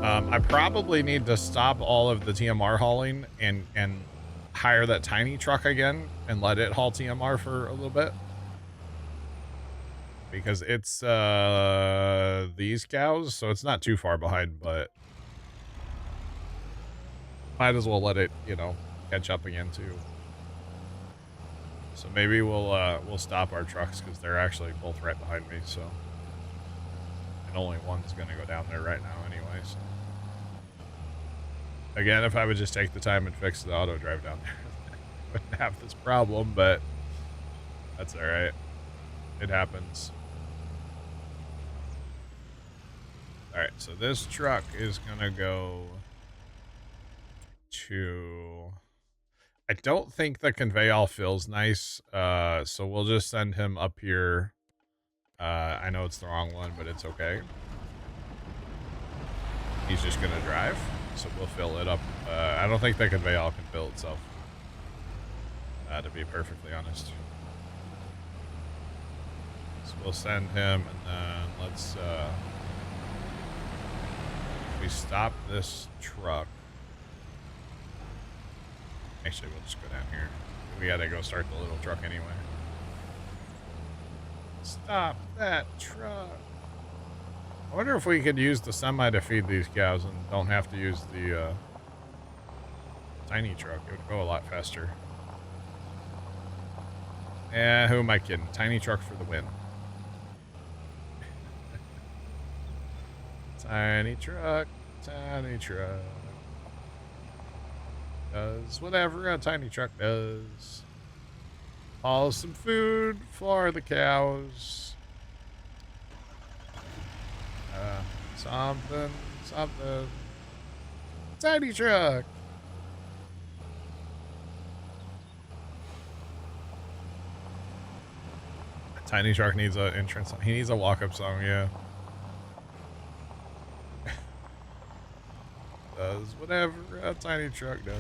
I probably need to stop all of the TMR hauling and hire that tiny truck again and let it haul TMR for a little bit. Because it's these cows, so it's not too far behind, but might as well let it, you know, catch up again too. So maybe we'll stop our trucks because they're actually both right behind me, so and only one's gonna go down there right now anyway, so. Again, if I would just take the time and fix the auto drive down there, I wouldn't have this problem, but that's all right. It happens. All right, so this truck is gonna go to... I don't think the conveyal feels nice, so we'll just send him up here. I know it's the wrong one, but it's okay. He's just gonna drive, so we'll fill it up. I don't think the conveyal can fill itself, to be perfectly honest. So we'll send him, and then let's, we stop this truck. Actually, we'll just go down here. We gotta go start the little truck anyway. Stop that truck. I wonder if we could use the semi to feed these cows and don't have to use the tiny truck. It would go a lot faster. Yeah, who am I kidding? Tiny truck for the win. Tiny truck, tiny truck. Does whatever a tiny truck does. Haul some food for the cows. Something. Tiny truck. Tiny truck needs an entrance. He needs a walk-up song, yeah. Does whatever a tiny truck does.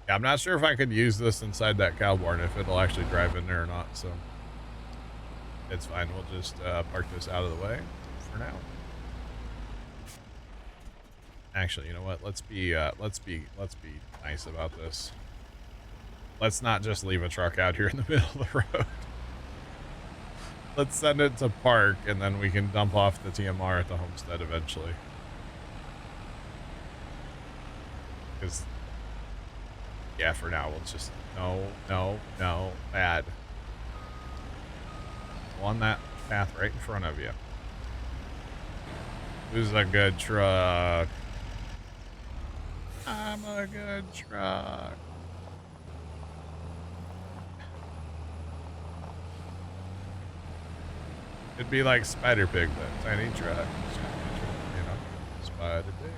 Yeah, I'm not sure if I could use this inside that cow barn, if it'll actually drive in there or not, so it's fine. We'll just park this out of the way for now. Actually, you know what? Let's be nice about this. Let's not just leave a truck out here in the middle of the road. Let's send it to park, and then we can dump off the TMR at the homestead eventually. Because, yeah, for now, we'll just... No, bad. On that path right in front of you. Who's a good truck? I'm a good truck. It'd be like Spider Pig, but tiny truck. You know, Spider Pig.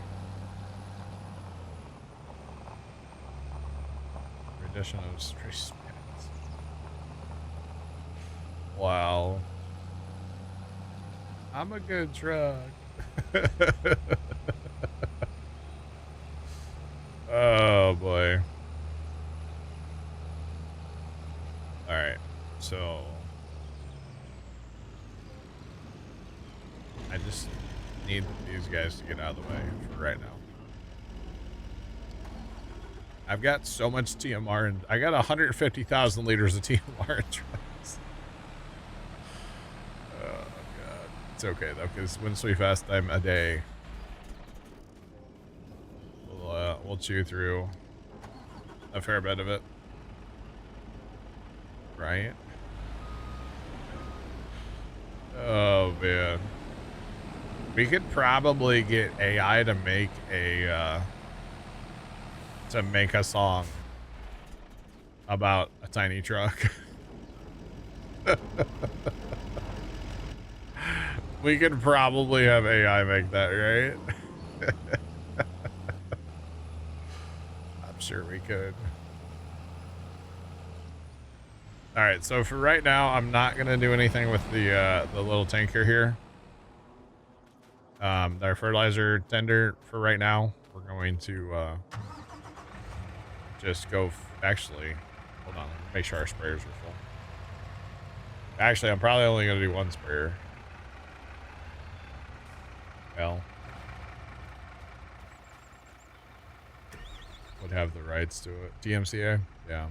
Rendition of Stray Spirits. Wow. I'm a good truck. Oh boy. Alright, so I just need these guys to get out of the way for right now. I've got so much TMR, and I got 150,000 liters of TMR in trucks. Oh god. It's okay though, because once we fast time a day, we'll chew through a fair bit of it. Right? Oh man. We could probably get AI to make a song about a tiny truck. We could probably have AI make that, right? I'm sure we could. All right, so for right now, I'm not gonna do anything with the little tanker here. Our fertilizer tender for right now. We're going to just go. Actually, hold on. Make sure our sprayers are full. Actually, I'm probably only gonna do one sprayer. L would have the rights to it. DMCA? Yeah.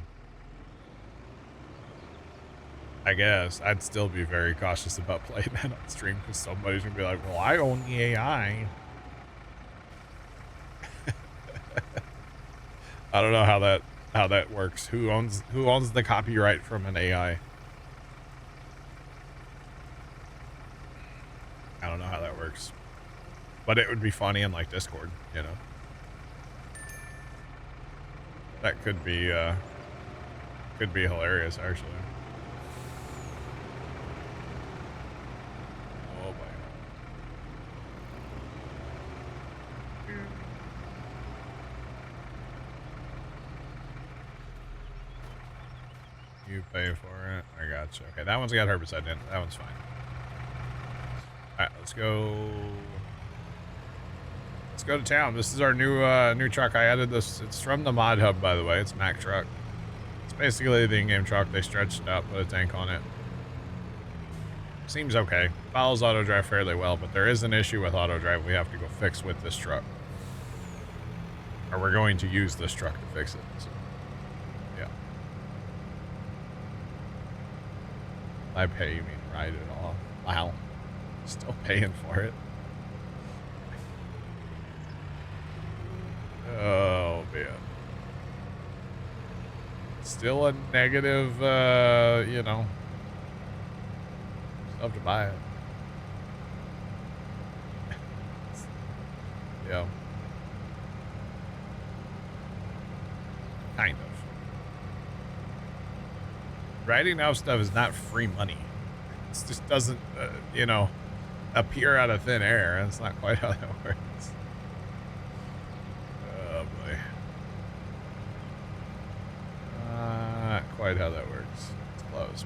I guess I'd still be very cautious about playing that on stream because somebody's gonna be like, well, I own the AI. I don't know how that works. Who owns the copyright from an AI? I don't know how that works. But it would be funny in like Discord, you know. That could be hilarious actually. Oh boy. You pay for it. I got you. Okay, that one's got herbicide in it. That one's fine. All right, let's go. Let's go to town. This is our new truck. I added this. It's from the mod hub, by the way. It's Mack truck. It's basically the in-game truck. They stretched it out, put a tank on it. Seems okay. Follows auto drive fairly well, but there is an issue with auto drive we have to go fix with this truck. Or we're going to use this truck to fix it. So, yeah. I pay, you mean ride it off. Wow. Still paying for it. Oh, man. Still a negative, you know. Still have to buy it. Yeah. Kind of. Writing out stuff is not free money. It just doesn't, you know, appear out of thin air. That's not quite how that works. Oh boy. Not quite how that works. It's close.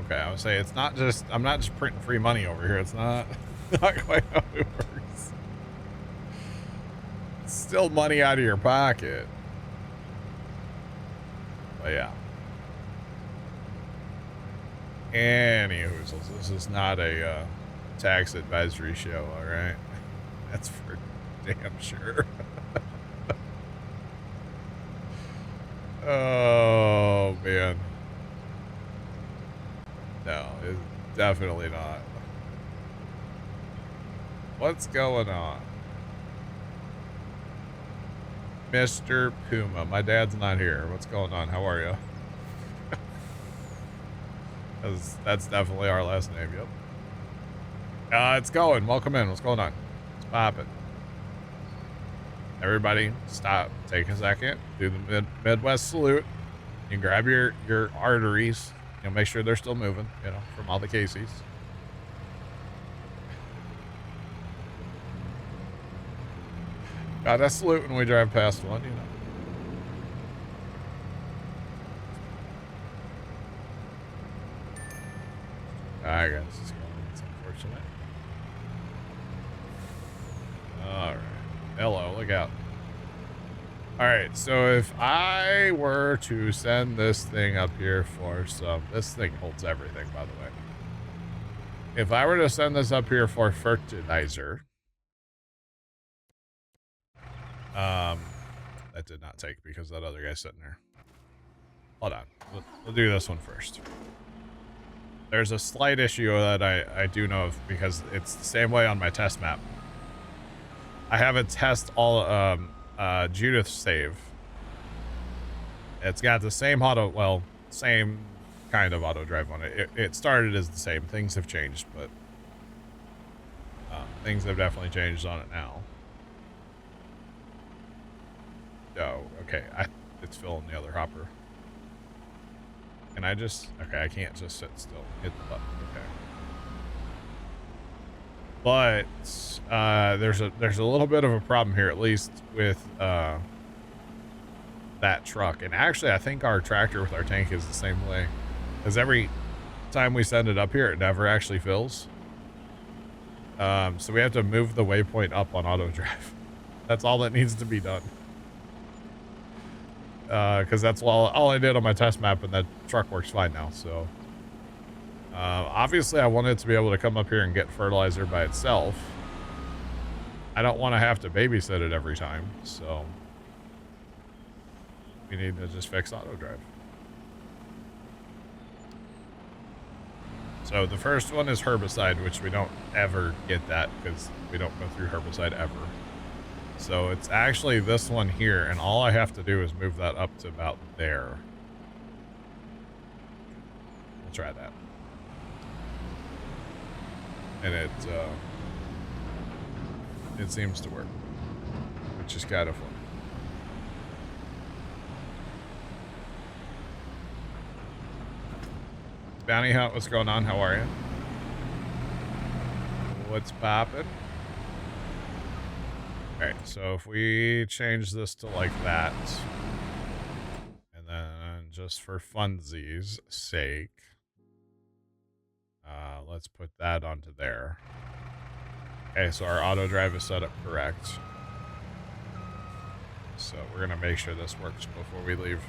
Okay, I would say it's not just, I'm not just printing free money over here. It's not quite how it works. It's still money out of your pocket. But yeah. Anywho, this is not a tax advisory show, all right? That's for damn sure. Oh, man. No, it's definitely not. What's going on? Mr. Puma. My dad's not here. What's going on? How are you? That's definitely our last name, yep. It's going. Welcome in. What's going on? It's popping. Everybody, stop. Take a second. Do the Midwest salute. You can grab your arteries. You know, make sure they're still moving, you know, from all the cases. Got that salute when we drive past one, you know. I guess it's going. It's unfortunate. All right. Hello, look out. All right, so if I were to send this thing up here for some, this thing holds everything, by the way. If I were to send this up here for fertilizer, that did not take because that other guy's sitting there. Hold on, we'll do this one first. There's a slight issue that I do know of because it's the same way on my test map. I have a test all, Judith save. It's got the same same kind of auto drive on it. It started as the same. Things have changed, but things have definitely changed on it now. Oh, okay. It's filling the other hopper. Can I just? Okay, I can't just sit still. Hit the button. Okay. But there's a little bit of a problem here, at least with that truck. And actually, I think our tractor with our tank is the same way. Because every time we send it up here, it never actually fills. So we have to move the waypoint up on auto drive. That's all that needs to be done. because that's all I did on my test map, and that truck works fine now. So obviously I wanted it to be able to come up here and get fertilizer by itself. I don't want to have to babysit it every time, so we need to just fix auto drive. So the first one is herbicide, which we don't ever get that because we don't go through herbicide ever. So it's actually this one here, and all I have to do is move that up to about there. We'll try that. And it seems to work, which is kind of fun. Bounty Hunt, what's going on? How are you? What's poppin'? Alright, so if we change this to like that, and then just for funsies' sake, let's put that onto there. Okay, so our auto drive is set up correct. So we're gonna make sure this works before we leave.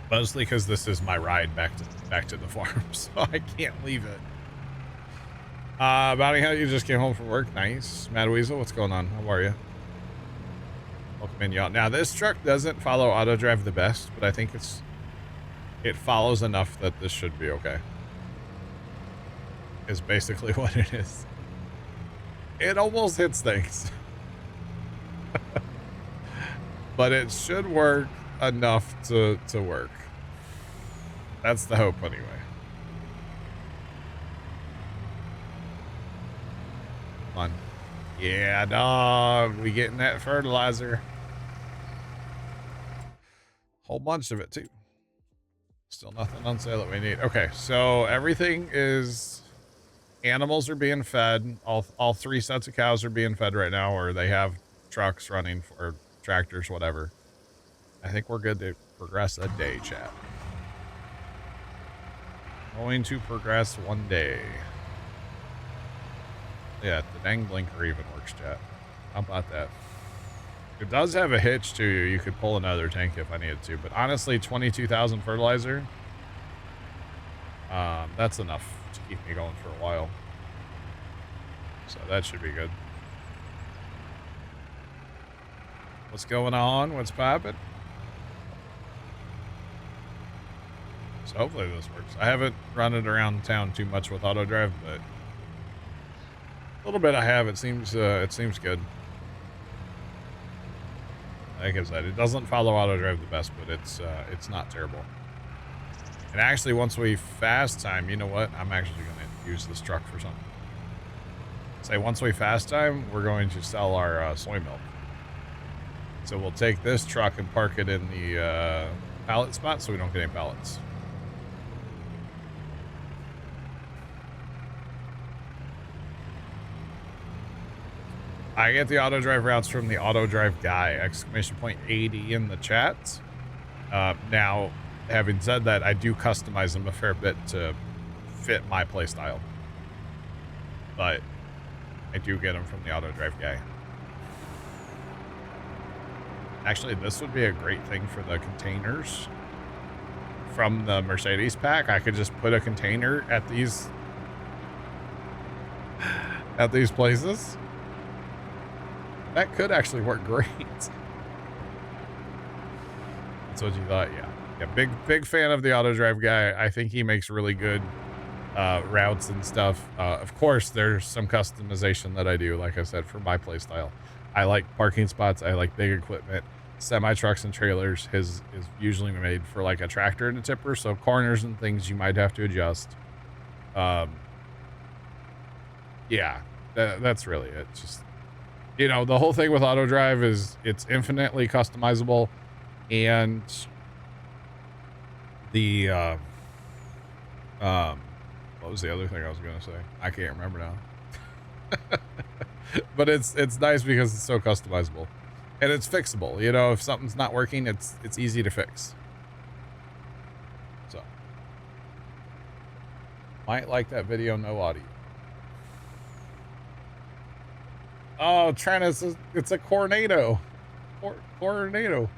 Mostly because this is my ride back to the farm, so I can't leave it. Bounty Hunt, you just came home from work. Nice. Mad Weasel, what's going on? How are you? Welcome in, y'all. Now, this truck doesn't follow auto drive the best, but I think it follows enough that this should be okay. Is basically what it is. It almost hits things. But it should work enough to work. That's the hope anyway. Come on. Yeah, dog. We getting that fertilizer. Whole bunch of it too. Still nothing on sale that we need. Okay, so everything is... Animals are being fed. All 3 sets of cows are being fed right now, or they have trucks running, or tractors, whatever. I think we're good to progress a day, chat. Going to progress one day. Yeah, the dang blinker even works, chat. How about that? It does have a hitch to you. You could pull another tank if I needed to, but honestly, 22,000 fertilizer, that's enough to keep me going for a while. So that should be good. What's going on? What's poppin'? So hopefully this works. I haven't run it around town too much with auto drive, but a little bit I have. It seems good. Like I said, it doesn't follow auto drive the best, but it's not terrible. And actually, once we fast time, you know what? I'm actually going to use this truck for something. Say once we fast time, we're going to sell our soy milk. So we'll take this truck and park it in the pallet spot so we don't get any pallets. I get the auto drive routes from the auto drive guy, exclamation point 80 in the chat. Now, having said that, I do customize them a fair bit to fit my playstyle. But I do get them from the auto drive guy. Actually, this would be a great thing for the containers from the Mercedes pack. I could just put a container at these places. That could actually work great. That's what you thought, yeah. Yeah, big fan of the auto drive guy. I think he makes really good routes and stuff. Of course, there's some customization that I do, like I said, for my playstyle. I like parking spots. I like big equipment. Semi trucks and trailers. His is usually made for like a tractor and a tipper, so corners and things you might have to adjust. Yeah, that's really it. Just, you know, the whole thing with auto drive is it's infinitely customizable, and the what was the other thing I was gonna say? I can't remember now. But it's nice because it's so customizable, and it's fixable. You know, if something's not working, it's easy to fix. So might like that video, no audio. Oh, Trent, it's a tornado. Tornado.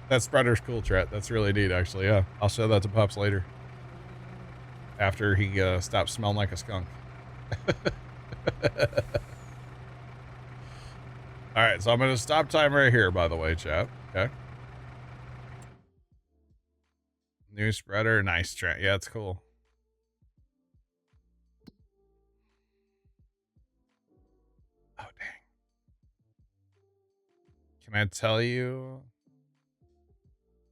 That spreader's cool, Trent. That's really neat, actually. Yeah, I'll show that to Pops later. After he stops smelling like a skunk. All right, so I'm going to stop time right here, by the way, chat. Okay. New spreader. Nice, Trent. Yeah, it's cool. Oh, dang. Can I tell you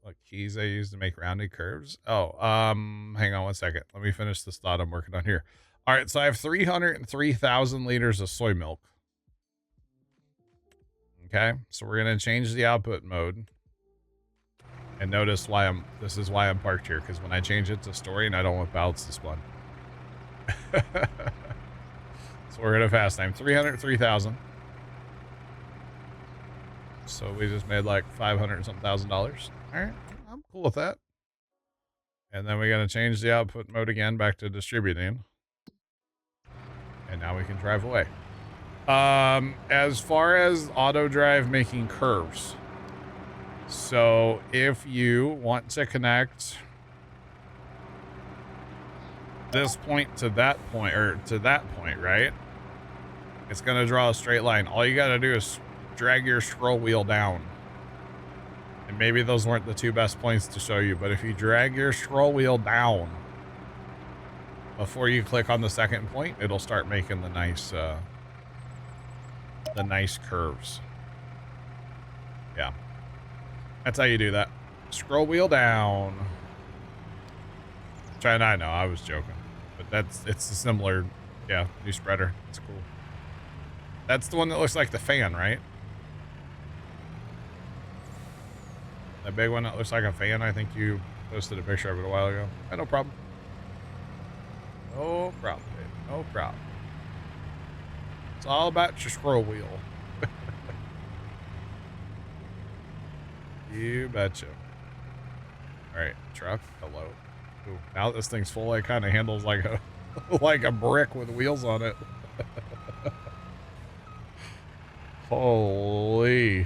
what keys I use to make rounded curves? Oh, hang on one second. Let me finish this thought I'm working on here. All right, so I have 303,000 liters of soy milk. Okay, so we're going to change the output mode. And notice why this is why I'm parked here, because when I change it to story and I don't want ballots to spawn. So we're going to fast time 303,000. So we just made like 500 something thousand dollars. All right, I'm cool with that. And then we're going to change the output mode again back to distributing. And now we can drive away. As far as auto drive making curves. So if you want to connect this point to that point, or to that point, right? It's going to draw a straight line. All you got to do is drag your scroll wheel down. And maybe those weren't the two best points to show you, but if you drag your scroll wheel down before you click on the second point, it'll start making the nice curves. Yeah. That's how you do that. Scroll wheel down. I know, I was joking. But it's a similar, yeah, new spreader. It's cool. That's the one that looks like the fan, right? That big one that looks like a fan. I think you posted a picture of it a while ago. No problem. No problem, Dave. No problem. It's all about your scroll wheel. You betcha. All right, truck. Hello. Ooh, now that this thing's full, it kind of handles like a like a brick with wheels on it. Holy.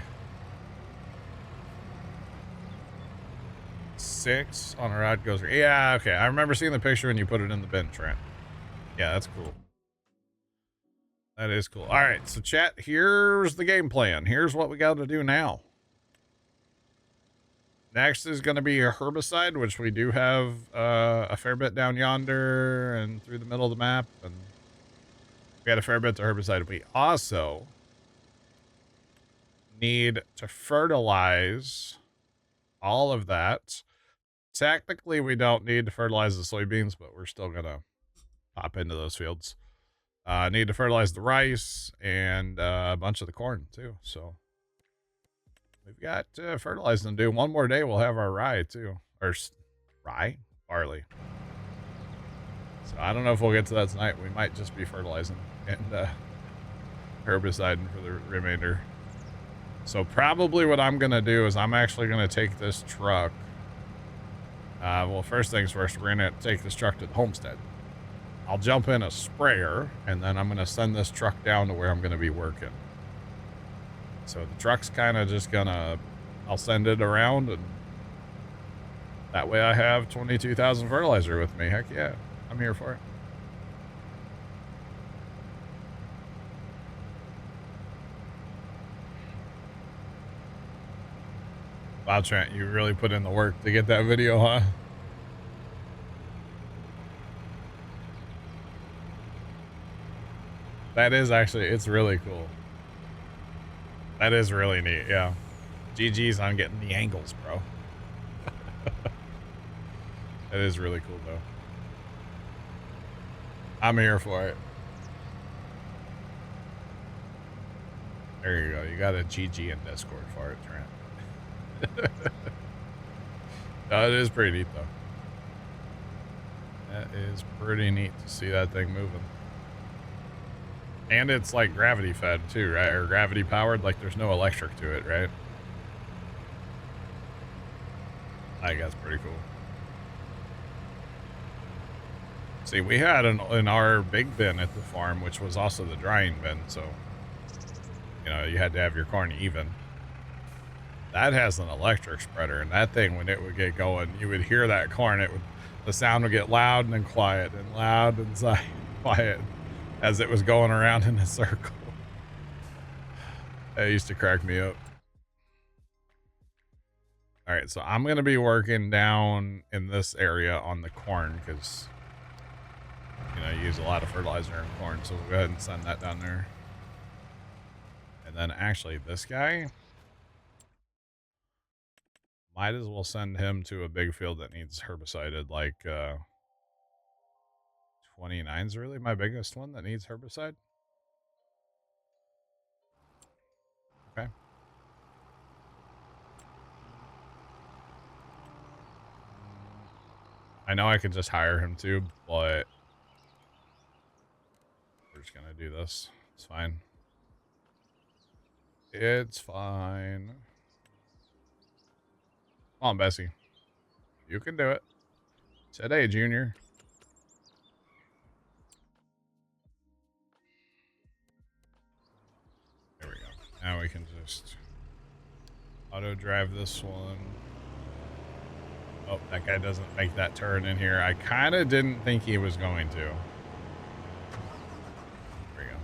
6 on a rod goes. Yeah, okay. I remember seeing the picture when you put it in the bin, Trent. Yeah, that's cool. That is cool. All right, so chat, here's the game plan. Here's what we got to do now. Next is going to be a herbicide, which we do have a fair bit down yonder and through the middle of the map. And we got a fair bit to herbicide. We also need to fertilize all of that. Technically, we don't need to fertilize the soybeans, but we're still going to pop into those fields. Need to fertilize the rice and a bunch of the corn, too. So we've got fertilizing to do. One more day, we'll have our rye, too. Or rye? Barley. So I don't know if we'll get to that tonight. We might just be fertilizing and herbiciding for the remainder. So probably what I'm going to do is I'm actually going to take this truck. Well, first things first, we're going to take this truck to the homestead. I'll jump in a sprayer, and then I'm going to send this truck down to where I'm going to be working. So the truck's kind of just going to, I'll send it around, and that way I have 22,000 fertilizer with me. Heck yeah, I'm here for it. Wow, Trent, you really put in the work to get that video, huh? That is actually, it's really cool. That is really neat, yeah. GG's on getting the angles, bro. That is really cool, though. I'm here for it. There you go. You got a GG in Discord for it, Trent. No, it is pretty neat, though. That is pretty neat to see that thing moving. And it's like gravity fed too, right? Or gravity powered, like there's no electric to it, right? I think that's pretty cool. See, we had in our big bin at the farm, which was also the drying bin, so You know, you had to have your corn even. That has an electric spreader, and that thing, when it would get going, you would hear that corn. The sound would get loud and then quiet and loud and quiet as it was going around in a circle. It used to crack me up. All right, so I'm going to be working down in this area on the corn because, you know, you use a lot of fertilizer in corn. So we'll go ahead and send that down there. And then actually this guy, might as well send him to a big field that needs herbicided. Like 29's really my biggest one that needs herbicide. Okay. I know I could just hire him too, but we're just gonna do this. It's fine. It's fine. Come on, Bessie. You can do it. Today, Junior. There we go. Now we can just auto drive this one. Oh, that guy doesn't make that turn in here. I kind of didn't think he was going to. There we go.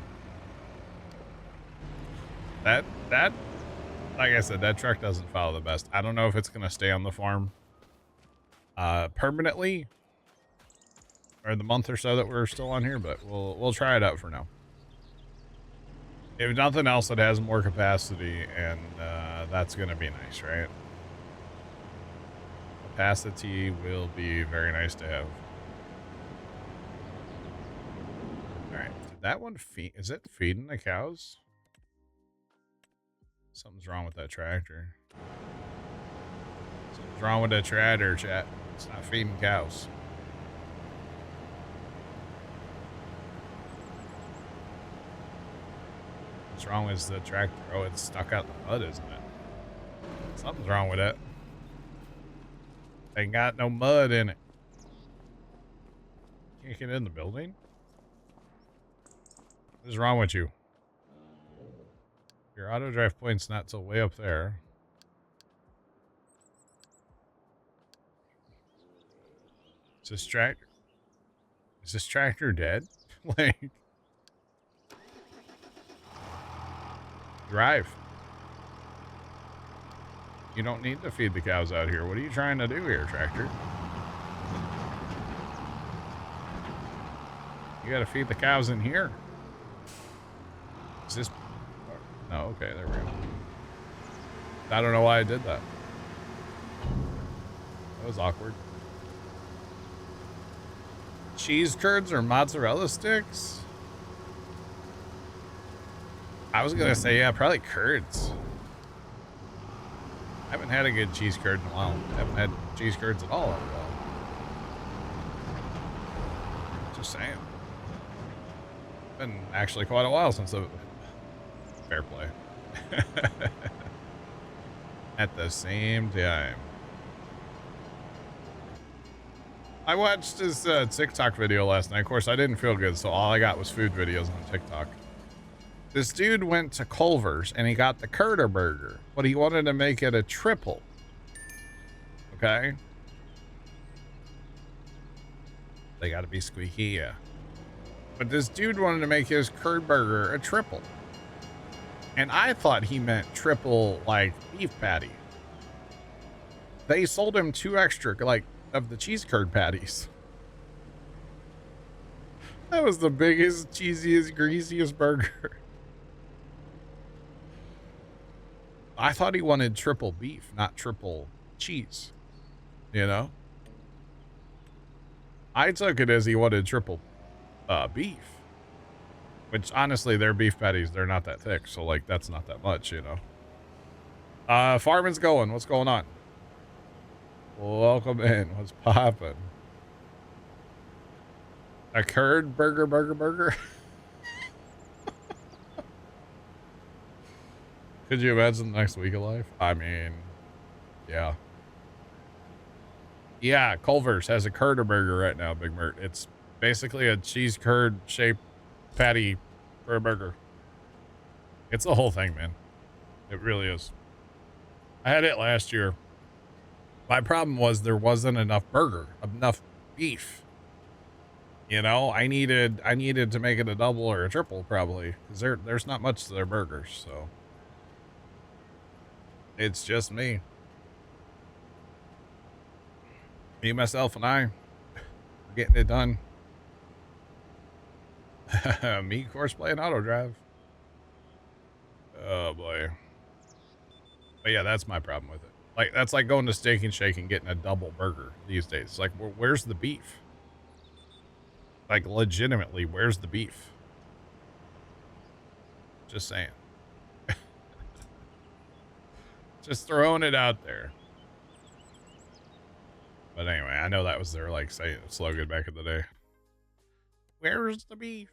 That, like I said, that truck doesn't follow the best. I don't know if it's going to stay on the farm permanently or the month or so that we're still on here, but we'll try it out for now. If nothing else, it has more capacity, and that's going to be nice, right? Capacity will be very nice to have. All right, did that one feed? Is it feeding the cows? Something's wrong with that tractor. Something's wrong with that tractor, chat. It's not feeding cows. What's wrong with the tractor? Oh, it's stuck out in the mud, isn't it? Something's wrong with it. Ain't got no mud in it. Can't get in the building? What is wrong with you? Your auto drive point's not till way up there. Is this tractor dead? Like, drive. You don't need to feed the cows out here. What are you trying to do here, tractor? You gotta feed the cows in here. Is this... No, okay, there we go. I don't know why I did that. That was awkward. Cheese curds or mozzarella sticks? I was gonna say, yeah, probably curds. I haven't had a good cheese curd in a while. I haven't had cheese curds at all in a while. Just saying. Been actually quite a while since I've... Fair play. At the same time. I watched his TikTok video last night. Of course, I didn't feel good, so all I got was food videos on TikTok. This dude went to Culver's and he got the Curder Burger, but he wanted to make it a triple. Okay? They gotta be squeaky, yeah. But this dude wanted to make his curd burger a triple. And I thought he meant triple, like, beef patty. They sold him 2 extra, like, of the cheese curd patties. That was the biggest, cheesiest, greasiest burger. I thought he wanted triple beef, not triple cheese. You know? I took it as he wanted triple beef. Which, honestly, their beef patties, they're not that thick. So, like, that's not that much, you know? Farman's going. What's going on? Welcome in. What's poppin'? A curd burger? Could you imagine the next week of life? I mean, yeah. Yeah, Culver's has a curder burger right now, Big Mert. It's basically a cheese curd shaped patty for a burger. It's the whole thing, man. It really is. I had it last year. My problem was there wasn't enough enough beef. You know, I needed to make it a double or a triple probably, because there's not much to their burgers, so it's just me, myself, and I getting it done. Me, of course, playing auto drive. Oh boy, but yeah, that's my problem with it. Like that's like going to Steak and Shake and getting a double burger these days. It's like, where's the beef? Like legitimately, where's the beef? Just saying. Just throwing it out there. But anyway, I know that was their like slogan back in the day. Where's the beef?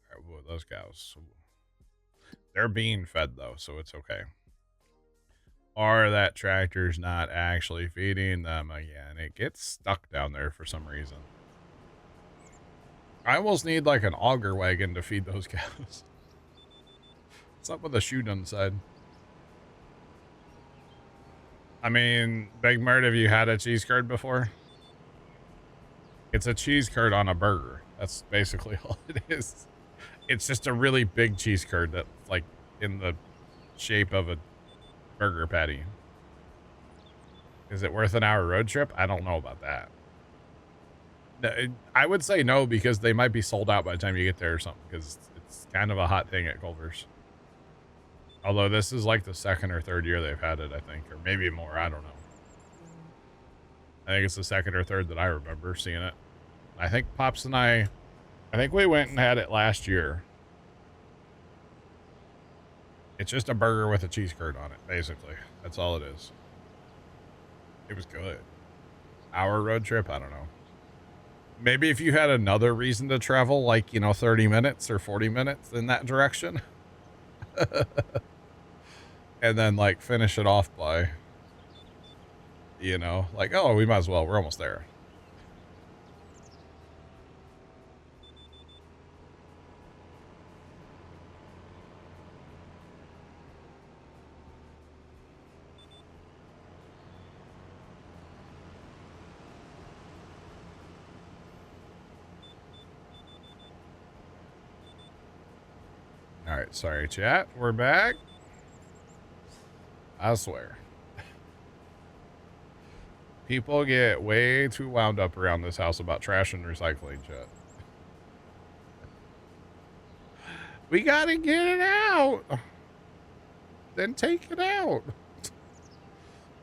All right, well, those cows, they're being fed though, so it's okay. Or that tractor's not actually feeding them again. It gets stuck down there for some reason. I almost need like an auger wagon to feed those cows. What's up with the chute on the side? I mean, Big Mert, have you had a cheese curd before? It's a cheese curd on a burger. That's basically all it is. It's just a really big cheese curd that's like in the shape of a burger patty. Is it worth an hour road trip? I don't know about that. I would say no, because they might be sold out by the time you get there or something, because it's kind of a hot thing at Culver's. Although this is like the second or third year they've had it, I think, or maybe more. I don't know. I think it's the second or third that I remember seeing it. I think Pops and I think we went and had it last year. It's just a burger with a cheese curd on it, basically. That's all it is. It was good. Hour road trip? I don't know. Maybe if you had another reason to travel, like, 30 minutes or 40 minutes in that direction. And then, like, finish it off by, like, oh, we might as well. We're almost there. All right, sorry, chat. We're back. I swear. People get way too wound up around this house about trash and recycling, chat. We gotta get it out. Then take it out.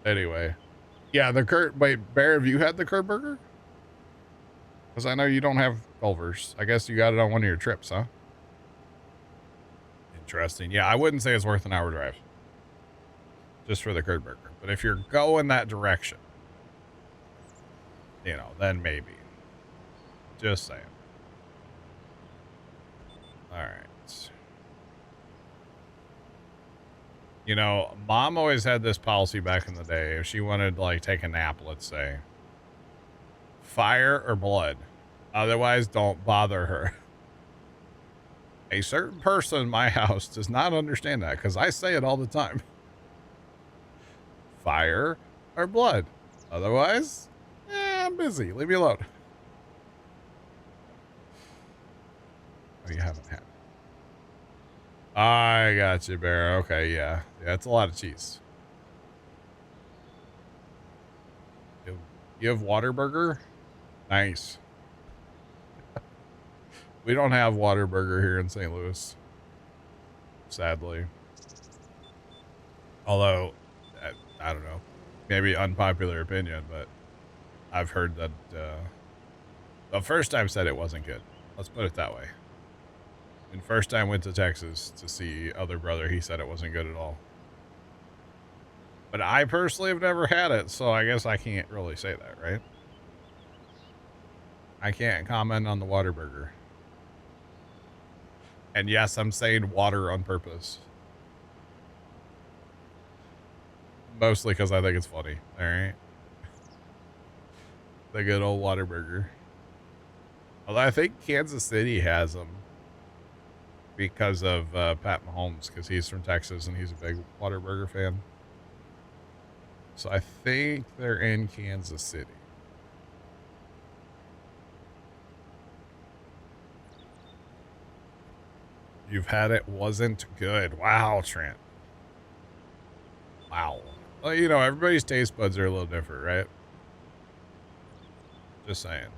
Anyway. Yeah, the curd. Wait, Bear, have you had the curd burger? Because I know you don't have Culver's. I guess you got it on one of your trips, huh? Interesting. Yeah, I wouldn't say it's worth an hour drive. Just for the curd burger. But if you're going that direction, then maybe. Just saying. All right. Mom always had this policy back in the day. If she wanted to, like, take a nap, let's say, fire or blood. Otherwise, don't bother her. A certain person in my house does not understand that, because I say it all the time. Fire or blood. Otherwise, I'm busy. Leave me alone. Oh, you haven't had it. I got you, Bear. Okay, yeah. Yeah, it's a lot of cheese. You have Whataburger? Nice. We don't have Whataburger here in St. Louis. Sadly. Although, I don't know. Maybe unpopular opinion, but I've heard that the first time said it wasn't good. Let's put it that way. And first time went to Texas to see other brother, he said it wasn't good at all. But I personally have never had it, so I guess I can't really say that, right? I can't comment on the Whataburger. And yes, I'm saying water on purpose. Mostly because I think it's funny, alright? The good old Whataburger. Although I think Kansas City has them. because of Pat Mahomes, because he's from Texas and he's a big Whataburger fan. So I think they're in Kansas City. You've had it, wasn't good. Wow, Trent. Wow. Well, you know, everybody's taste buds are a little different, right? Just saying.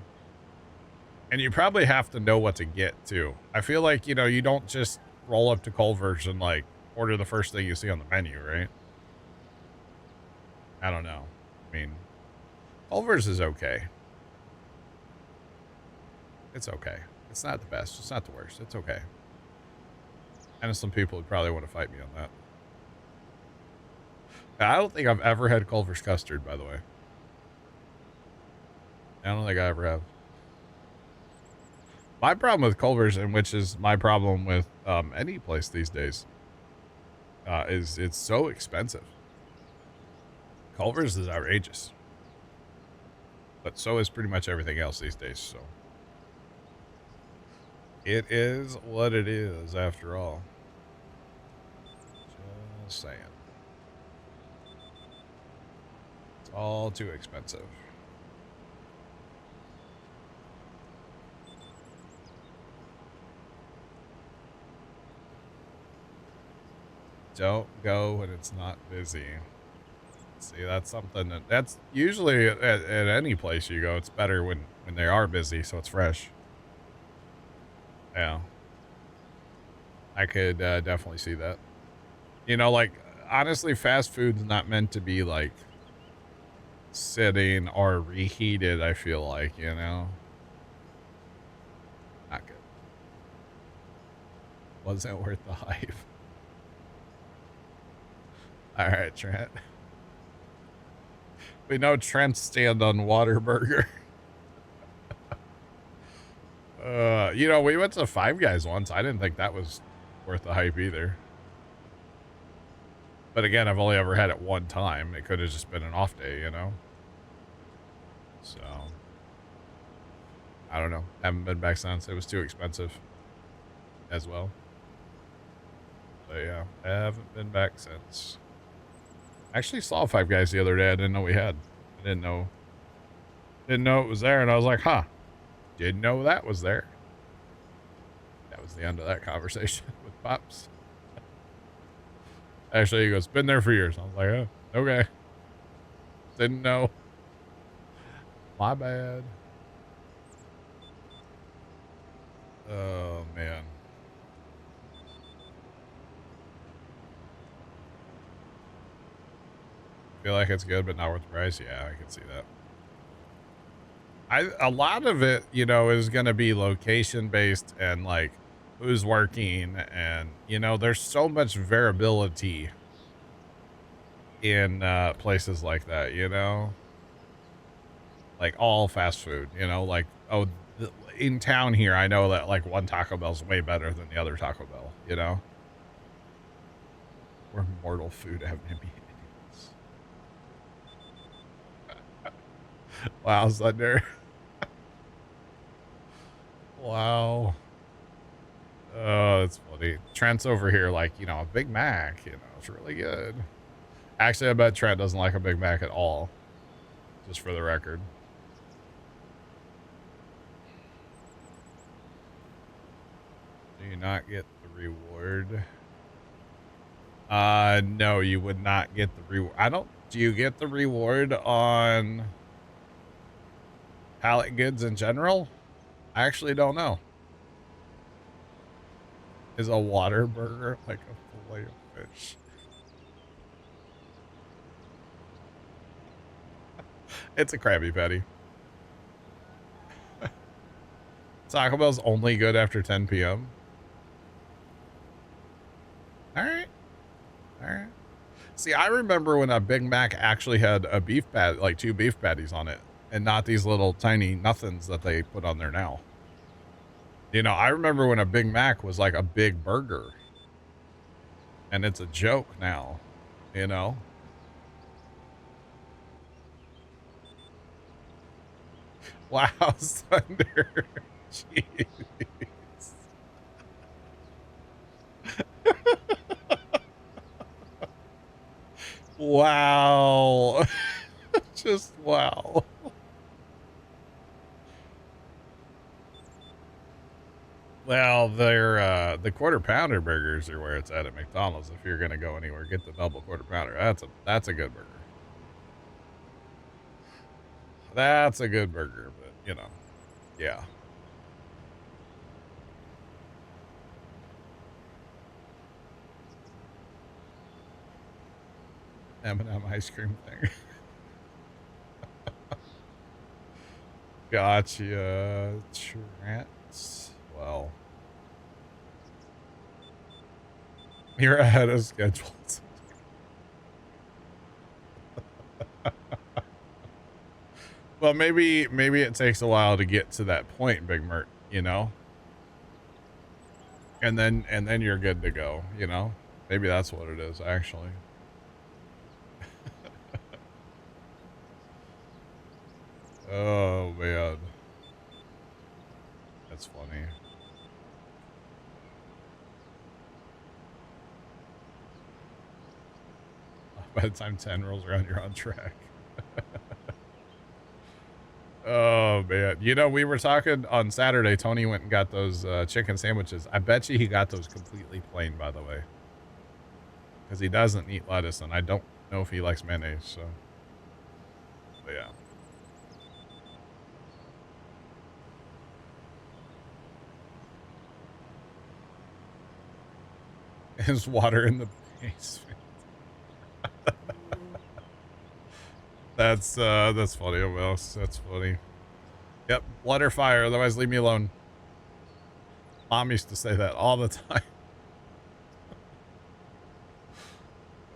And you probably have to know what to get, too. I feel like, you know, you don't just roll up to Culver's and, like, order the first thing you see on the menu, right? I don't know. I mean, Culver's is okay. It's okay. It's not the best. It's not the worst. It's okay. I know some people would probably want to fight me on that. I don't think I've ever had Culver's custard, by the way. I don't think I ever have. My problem with Culver's, and which is my problem with any place these days, is it's so expensive. Culver's is outrageous. But so is pretty much everything else these days, so. It is what it is, after all. Just saying. It's all too expensive. Don't go when it's not busy. See, that's something that's usually at any place you go. It's better when they are busy, so it's fresh. Yeah, I could definitely see that. You know, like, honestly, fast food's not meant to be like sitting or reheated. I feel like, you know, not good. Wasn't worth the hype. All right, Trent. We know Trent's stand on Whataburger. You know, we went to Five Guys once. I didn't think that was worth the hype either. But again, I've only ever had it one time. It could have just been an off day, you know? So, I don't know. Haven't been back since. It was too expensive as well. But yeah, I haven't been back since. I actually saw Five Guys the other day. I didn't know we had. I didn't know it was there. And I was like, huh, didn't know that was there. That was the end of that conversation with Pops. Actually, he goes, been there for years. I was like, oh, okay. Didn't know. My bad. Oh, man. Feel like it's good, but not worth the price. Yeah, I can see that. A lot of it, you know, is going to be location based and like who's working, and you know, there's so much variability in places like that, you know, like all fast food, you know, like, oh, in town here, I know that like one Taco Bell's way better than the other Taco Bell, you know. We're mortal food idiots. Wow, Thunder. Wow. Oh, that's funny. Trent's over here like, you know, a Big Mac, you know, it's really good. Actually, I bet Trent doesn't like a Big Mac at all. Just for the record. Do you not get the reward? No, you would not get the reward. Do you get the reward on pallet goods in general? I actually don't know. Is a Whataburger like a fillet of fish? It's a Krabby Patty. Taco Bell's only good after 10 p.m. All right. All right. See, I remember when a Big Mac actually had a beef patty, like 2 beef patties on it, and not these little tiny nothings that they put on there now. You know, I remember when a Big Mac was like a big burger, and it's a joke now, you know? Wow, Thunder. Jeez. Wow. Just wow. Well, they're the quarter pounder burgers are where it's at McDonald's. If you're gonna go anywhere, get the double quarter pounder. That's a good burger. That's a good burger, but you know, yeah. M&M ice cream thing. Gotcha, Trent. Well, you're ahead of schedule. Well, maybe it takes a while to get to that point, Big Mert, you know? And then you're good to go, you know? Maybe that's what it is, actually. Oh, man. That's funny. By the time 10 rolls around, you're on track. Oh, man. You know, we were talking on Saturday. Tony went and got those chicken sandwiches. I bet you he got those completely plain, by the way. Because he doesn't eat lettuce, and I don't know if he likes mayonnaise, so. But yeah. There's water in the basement. That's funny, almost. That's funny. Yep, blood or fire, otherwise leave me alone. Mom used to say that all the time.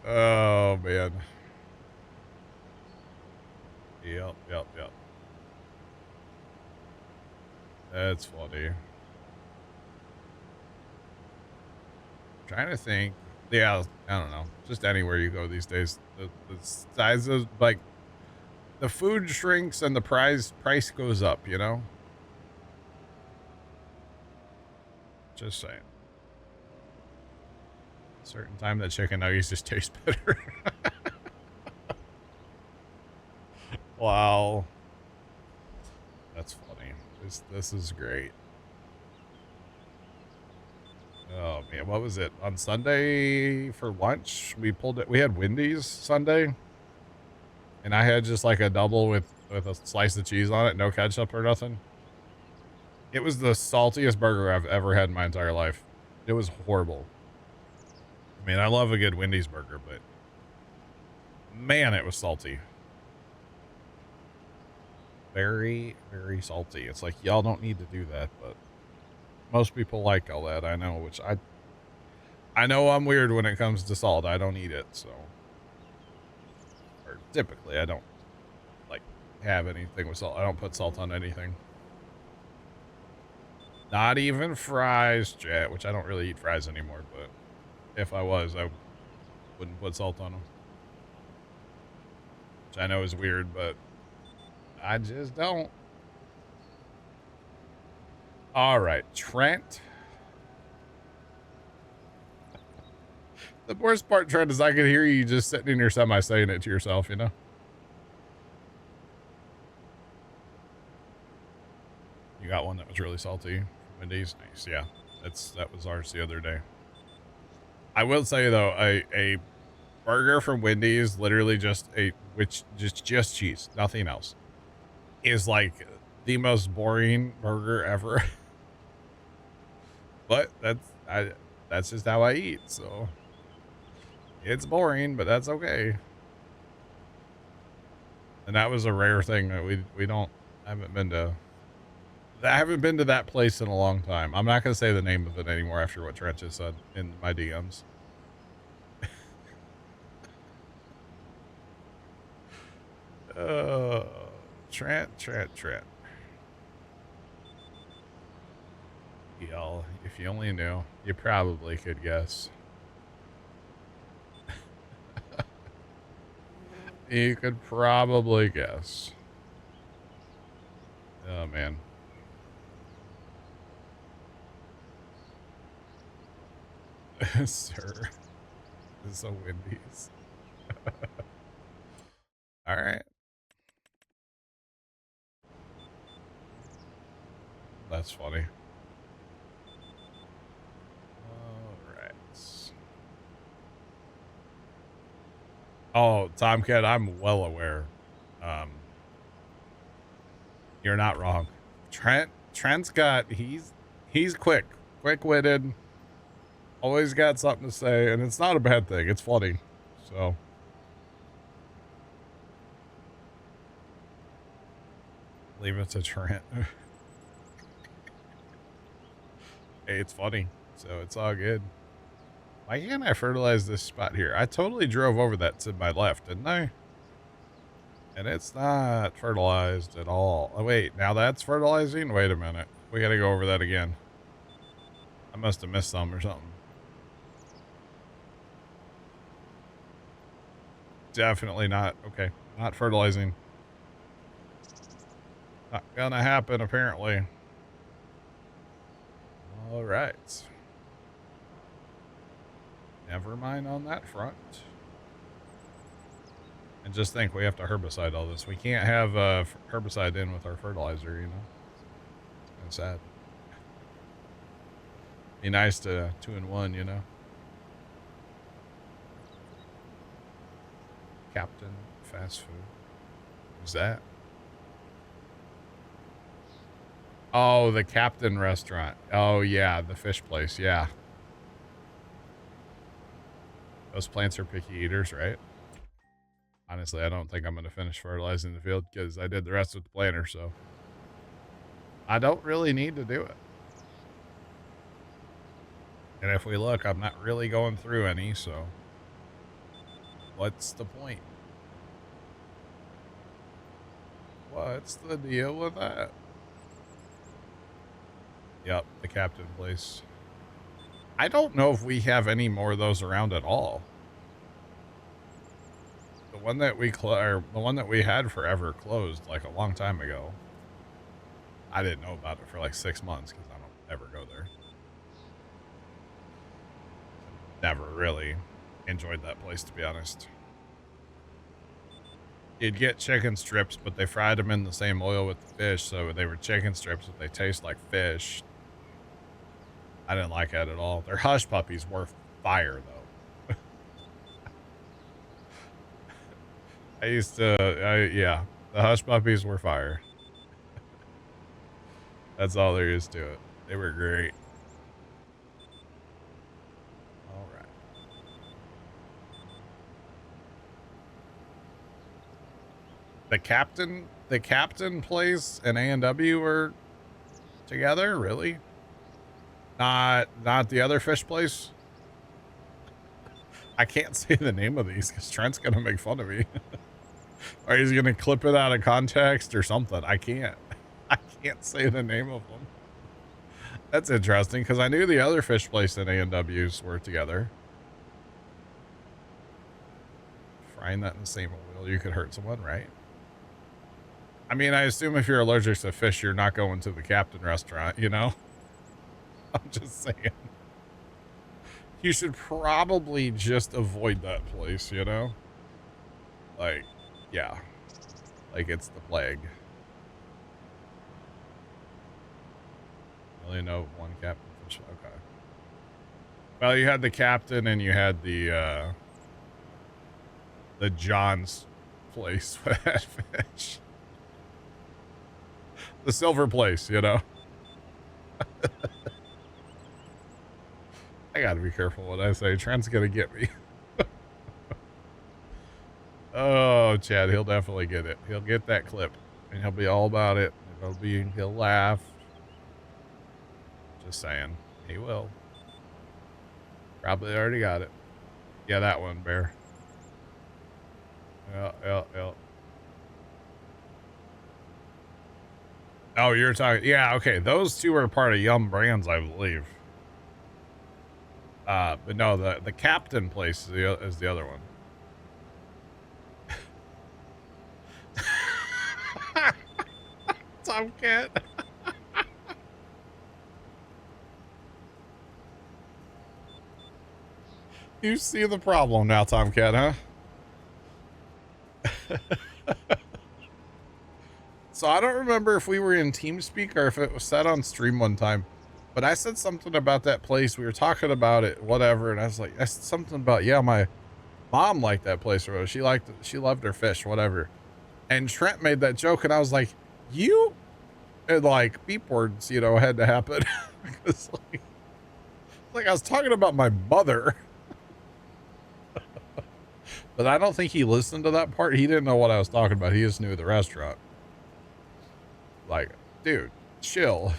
Oh, man. Yep. That's funny. Trying to think. Yeah, I don't know. Just anywhere you go these days, the size of, like, the food shrinks and the price goes up, you know? Just saying. Certain time that chicken nuggets just taste better. Wow. That's funny. This is great. Oh man, what was it? On Sunday for lunch, we had Wendy's Sunday. And I had just like a double with a slice of cheese on it, no ketchup or nothing. It was the saltiest burger I've ever had in my entire life. It was horrible. I mean, I love a good Wendy's burger, but man, it was salty. Very, very salty. It's like, y'all don't need to do that, but most people like all that, I know, which I know I'm weird when it comes to salt. I don't eat it, so. Or typically, I don't, like, have anything with salt. I don't put salt on anything. Not even fries, chat, which I don't really eat fries anymore, but if I was, I wouldn't put salt on them. Which I know is weird, but I just don't. All right, Trent. The worst part, Trent, is I could hear you just sitting in your semi saying it to yourself, you know? You got one that was really salty. Wendy's, nice. Yeah, that was ours the other day. I will say though, a burger from Wendy's, literally just cheese, nothing else, is like the most boring burger ever. But that's just how I eat, so it's boring, but that's okay. And that was a rare thing that I haven't been to that place in a long time. I'm not gonna say the name of it anymore after what Trent just said in my DMs. Trent. Y'all, if you only knew, you probably could guess. You could probably guess. Oh, man. Sir. This is a Wendy's. All right. That's funny. All right. Oh, Tomcat, I'm well aware. You're not wrong. Trent's got, he's quick-witted, always got something to say, and it's not a bad thing. It's funny. So. Leave it to Trent. Hey, it's funny. So it's all good. Why can't I fertilize this spot here? I totally drove over that to my left, didn't I? And it's not fertilized at all. Oh, wait, now that's fertilizing? Wait a minute. We gotta go over that again. I must have missed some or something. Definitely not. Okay, not fertilizing. Not gonna happen, apparently. All right. Never mind on that front. And just think, we have to herbicide all this. We can't have herbicide in with our fertilizer, you know? That's sad. Be nice to 2-in-1, you know? Captain Fast Food. Who's that? Oh, the Captain Restaurant. Oh, yeah, the fish place, yeah. Those plants are picky eaters, right? Honestly, I don't think I'm going to finish fertilizing the field because I did the rest with the planter, so. I don't really need to do it. And if we look, I'm not really going through any, so. What's the point? What's the deal with that? Yep, the Captain place. I don't know if we have any more of those around at all. The one that we had forever closed like a long time ago. I didn't know about it for like 6 months because I don't ever go there. Never really enjoyed that place, to be honest. You'd get chicken strips, but they fried them in the same oil with the fish, so they were chicken strips, but they taste like fish. I didn't like that at all. Their hush puppies were fire, though. Yeah, the hush puppies were fire. That's all there is to it. They were great. All right. The captain place and A&W were together, really? Not the other fish place? I can't say the name of these because Trent's gonna make fun of me. Or he's gonna clip it out of context or something. I can't say the name of them. That's interesting because I knew the other fish place and A&Ws were together. Frying that in the same oil, you could hurt someone, right? I mean, I assume if you're allergic to fish, you're not going to the Captain restaurant, you know? I'm just saying. You should probably just avoid that place, you know? Like, yeah. Like, it's the plague. Really know one Captain fish. Okay. Well, you had the Captain and you had the John's place with that fish. The silver place, you know? I gotta be careful what I say. Trent's gonna get me. Oh, Chad, he'll definitely get it. He'll get that clip. And he'll be all about it. He'll laugh. Just saying. He will. Probably already got it. Yeah, that one, Bear. Yeah. Oh, you're talking. Yeah, okay. Those two are part of Yum Brands, I believe. But no, the Captain place is the other one. Tomcat. You see the problem now, Tomcat, huh? So I don't remember if we were in TeamSpeak or if it was said on stream one time, but I said something about that place. We were talking about it, whatever. And I was like, I said something about, yeah, my mom liked that place, or she loved her fish, whatever. And Trent made that joke, and I was like, and like beep words, you know, had to happen. Because like I was talking about my mother. But I don't think he listened to that part. He didn't know what I was talking about. He just knew the restaurant. Like, dude, chill.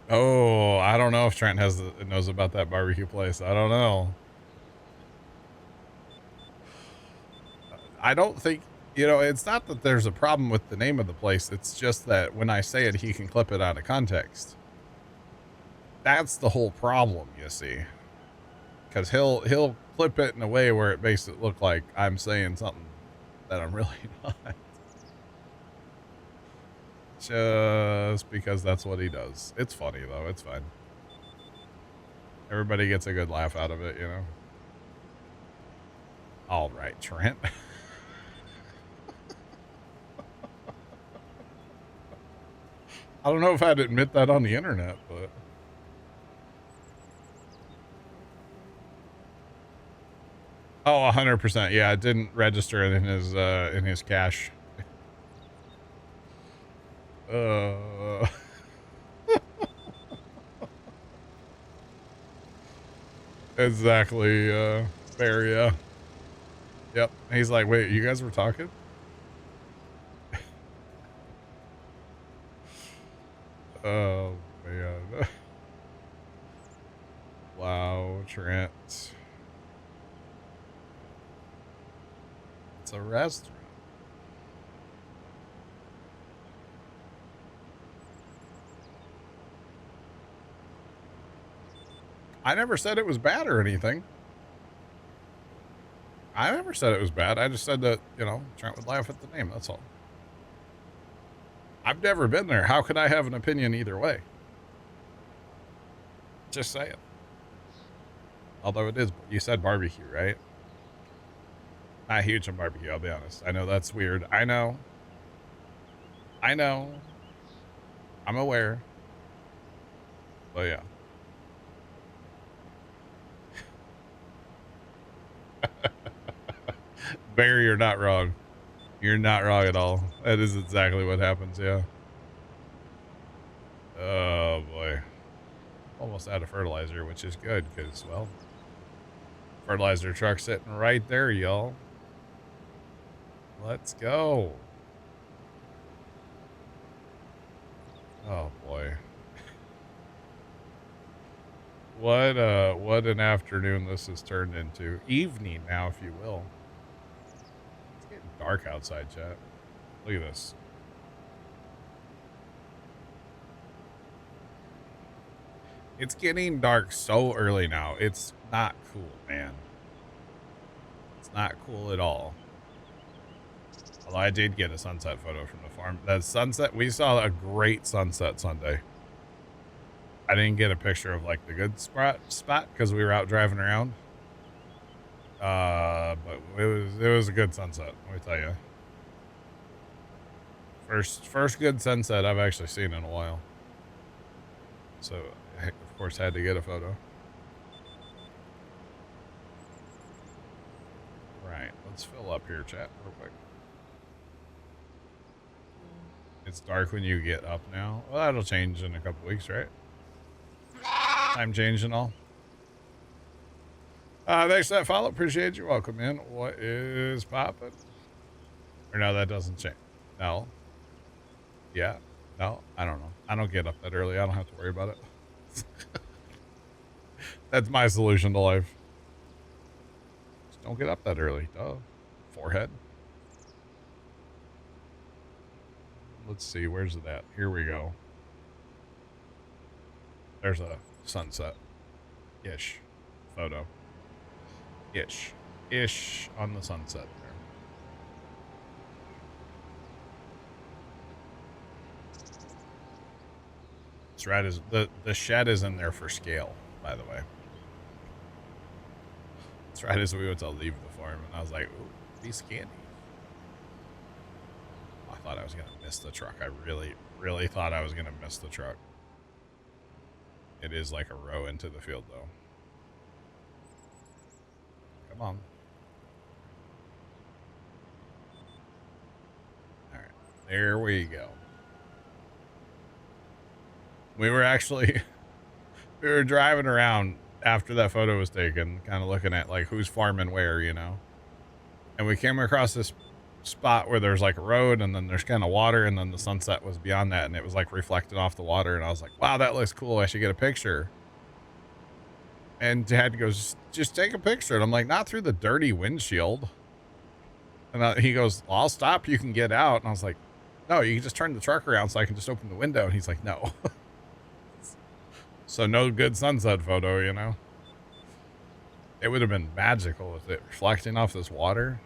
Oh, I don't know if Trent knows about that barbecue place. I don't know. I don't think, you know, it's not that there's a problem with the name of the place. It's just that when I say it, he can clip it out of context. That's the whole problem, you see. Because he'll clip it in a way where it makes it look like I'm saying something that I'm really not. Just because that's what he does. It's funny, though. It's fine. Everybody gets a good laugh out of it, you know? All right, Trent. I don't know if I'd admit that on the internet, but... Oh, 100%. Yeah, it didn't register in his cache. Exactly, fair, yeah. Yep. He's like, wait, you guys were talking? Oh, man. Wow, Trent. It's a restaurant. I never said it was bad or anything. I never said it was bad. I just said that, you know, Trent would laugh at the name. That's all. I've never been there. How could I have an opinion either way? Just saying. Although it is, you said barbecue, right? Not huge on barbecue, I'll be honest. I know that's weird. I know. I'm aware. But yeah. Barry, you're not wrong. You're not wrong at all. That is exactly what happens, yeah. Oh, boy. Almost out of fertilizer, which is good, because, well, fertilizer truck sitting right there, y'all. Let's go. Oh, boy. What an afternoon this has turned into. Evening now, if you will. It's getting dark outside, chat. Look at this. It's getting dark so early now. It's not cool, man. It's not cool at all. Although I did get a sunset photo from the farm. The sunset, we saw a great sunset Sunday. I didn't get a picture of like the good spot because we were out driving around. But it was a good sunset, let me tell you. First good sunset I've actually seen in a while. So, of course, had to get a photo. Right, let's fill up here, chat, real quick. It's dark when you get up now. Well, that'll change in a couple weeks, right? Time change and all. Thanks for that follow. Appreciate you. Welcome in. What is poppin'? Or no, that doesn't change. No. Yeah. No, I don't know. I don't get up that early. I don't have to worry about it. That's my solution to life. Just don't get up that early. Duh. Forehead. Let's see. Where's it at? Here we go. There's a sunset-ish photo. Ish on the sunset there. That's right. The shed is in there for scale, by the way. That's right as we went to leave the farm, and I was like, ooh, piece of candy. I thought I was going to miss the truck. I really, really thought I was going to miss the truck. It is like a row into the field, though. Come on. All right. There we go. We were actually... we were driving around after that photo was taken, kind of looking at, like, who's farming where, you know? And we came across this spot where there's like a road and then there's kind of water, and then the sunset was beyond that and it was like reflected off the water, and I was like, wow, that looks cool, I should get a picture. And Dad goes, just take a picture. And I'm like, not through the dirty windshield. And he goes, well, I'll stop, you can get out. And I was like, no, you can just turn the truck around so I can just open the window. And he's like, no. So no good sunset photo, you know? It would have been magical with it reflecting off this water.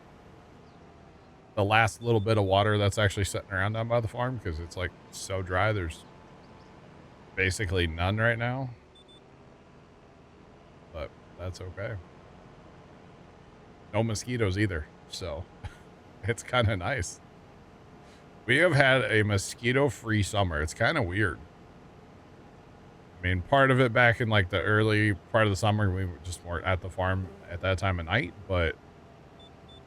The last little bit of water that's actually sitting around down by the farm, because it's like so dry. There's basically none right now. But that's okay. No mosquitoes either. So it's kind of nice. We have had a mosquito-free summer. It's kind of weird. I mean, part of it back in like the early part of the summer, we just weren't at the farm at that time of night, but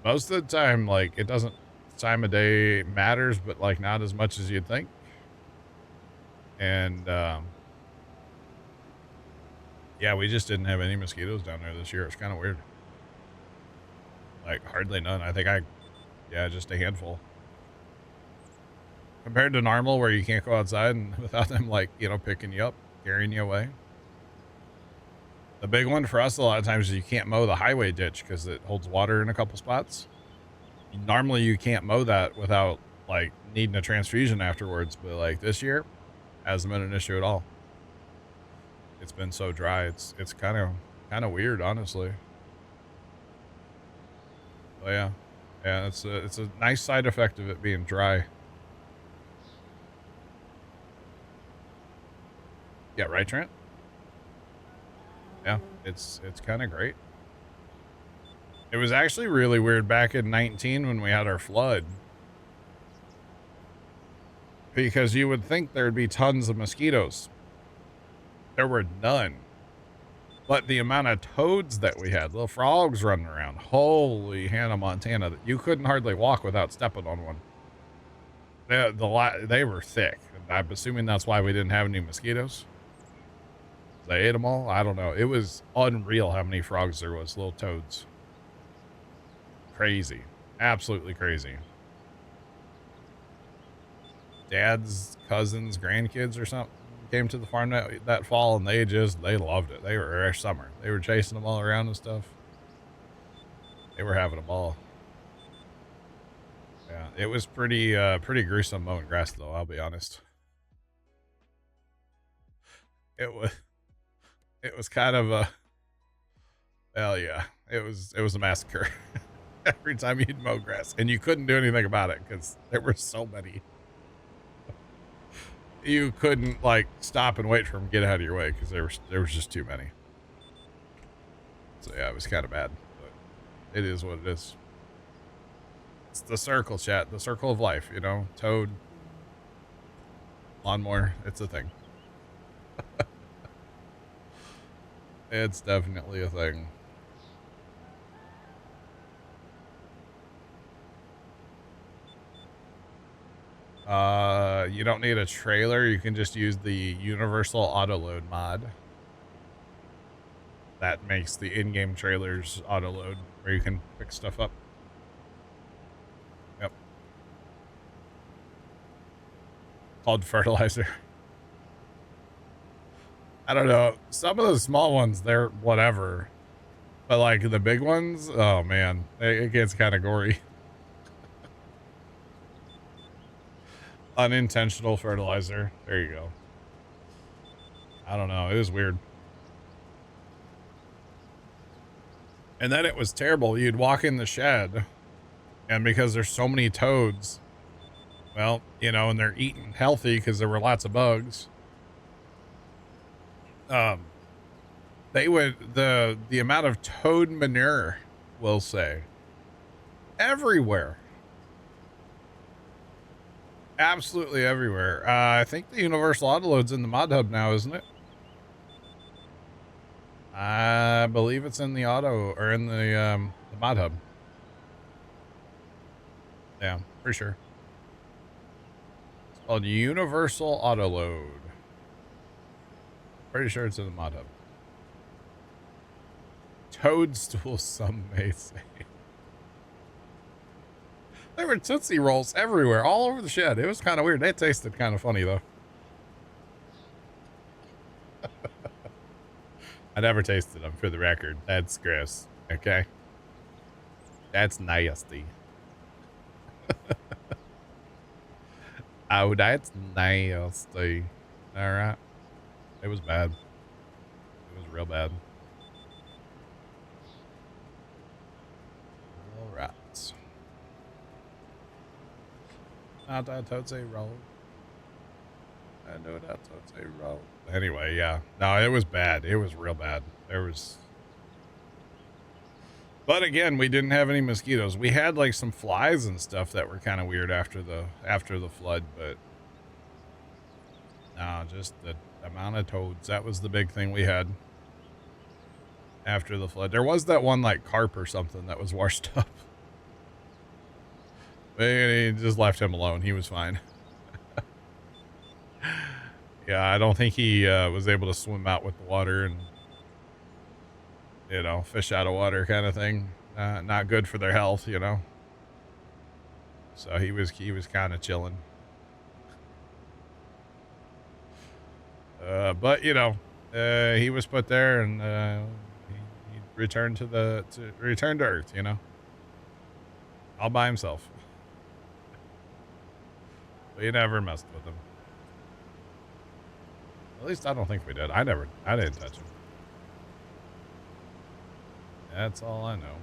most of the time, like, it doesn't, time of day matters, but like not as much as you'd think. And yeah, we just didn't have any mosquitoes down there this year. It's kind of weird. Like hardly none. I think yeah, just a handful. Compared to normal where you can't go outside and without them, like, you know, picking you up, carrying you away. The big one for us a lot of times is you can't mow the highway ditch because it holds water in a couple spots. Normally you can't mow that without like needing a transfusion afterwards, but like this year hasn't been an issue at all. It's been so dry. It's kind of weird, honestly. But yeah, it's a nice side effect of it being dry. Yeah, right, Trent? Yeah, it's kind of great. It was actually really weird back in 19 when we had our flood. Because you would think there'd be tons of mosquitoes. There were none. But the amount of toads that we had, little frogs running around, holy Hannah Montana, you couldn't hardly walk without stepping on one. They were thick. I'm assuming that's why we didn't have any mosquitoes. They ate them all. I don't know. It was unreal how many frogs there was, little toads. Crazy. Absolutely crazy. Dad's cousins, grandkids or something came to the farm that fall, and they loved it. They were summer. They were chasing them all around and stuff. They were having a ball. Yeah, it was pretty gruesome mowing grass, though, I'll be honest. It was kind of a, well, yeah, it was a massacre. Every time you'd mow grass, and you couldn't do anything about it because there were so many. You couldn't like stop and wait for them to get out of your way because there was just too many. So yeah, it was kind of bad, but it is what it is. It's the circle, chat, the circle of life, you know, toad, lawnmower, it's a thing. It's definitely a thing. You don't need a trailer. You can just use the universal auto load mod. That makes the in-game trailers auto load where you can pick stuff up. Yep. Called fertilizer. I don't know. Some of the small ones, they're whatever. But like the big ones, oh man, it gets kind of gory. Unintentional fertilizer. There you go. I don't know. It was weird. And then it was terrible. You'd walk in the shed, and because there's so many toads, well, you know, and they're eating healthy because there were lots of bugs. They They would, the amount of toad manure, we'll say, everywhere. Absolutely everywhere. I think the universal autoload's in the mod hub now, isn't it? I believe it's in the auto, or in the mod hub. Yeah, for sure. It's called Universal Autoload. Pretty sure it's in the mod hub. Toadstool, some may say. There were Tootsie Rolls everywhere, all over the shed. It was kind of weird. They tasted kind of funny, though. I never tasted them, for the record. That's gross. Okay? That's nasty. Oh, that's nasty. All right. It was bad. It was real bad. All right. Not that Tootsie Roll. I know that Tootsie Roll. Anyway, yeah. No, it was bad. It was real bad. There was... But again, we didn't have any mosquitoes. We had like some flies and stuff that were kind of weird after the flood, but no, just the amount of toads. That was the big thing we had after the flood. There was that one like carp or something that was washed up. He just left him alone. He was fine. Yeah, I don't think he was able to swim out with the water and, you know, fish out of water kind of thing. Not good for their health, you know. So he was kind of chilling. But you know, he was put there, and he returned to Earth, you know, all by himself. We never messed with him. At least I don't think we did. I didn't touch him. That's all I know.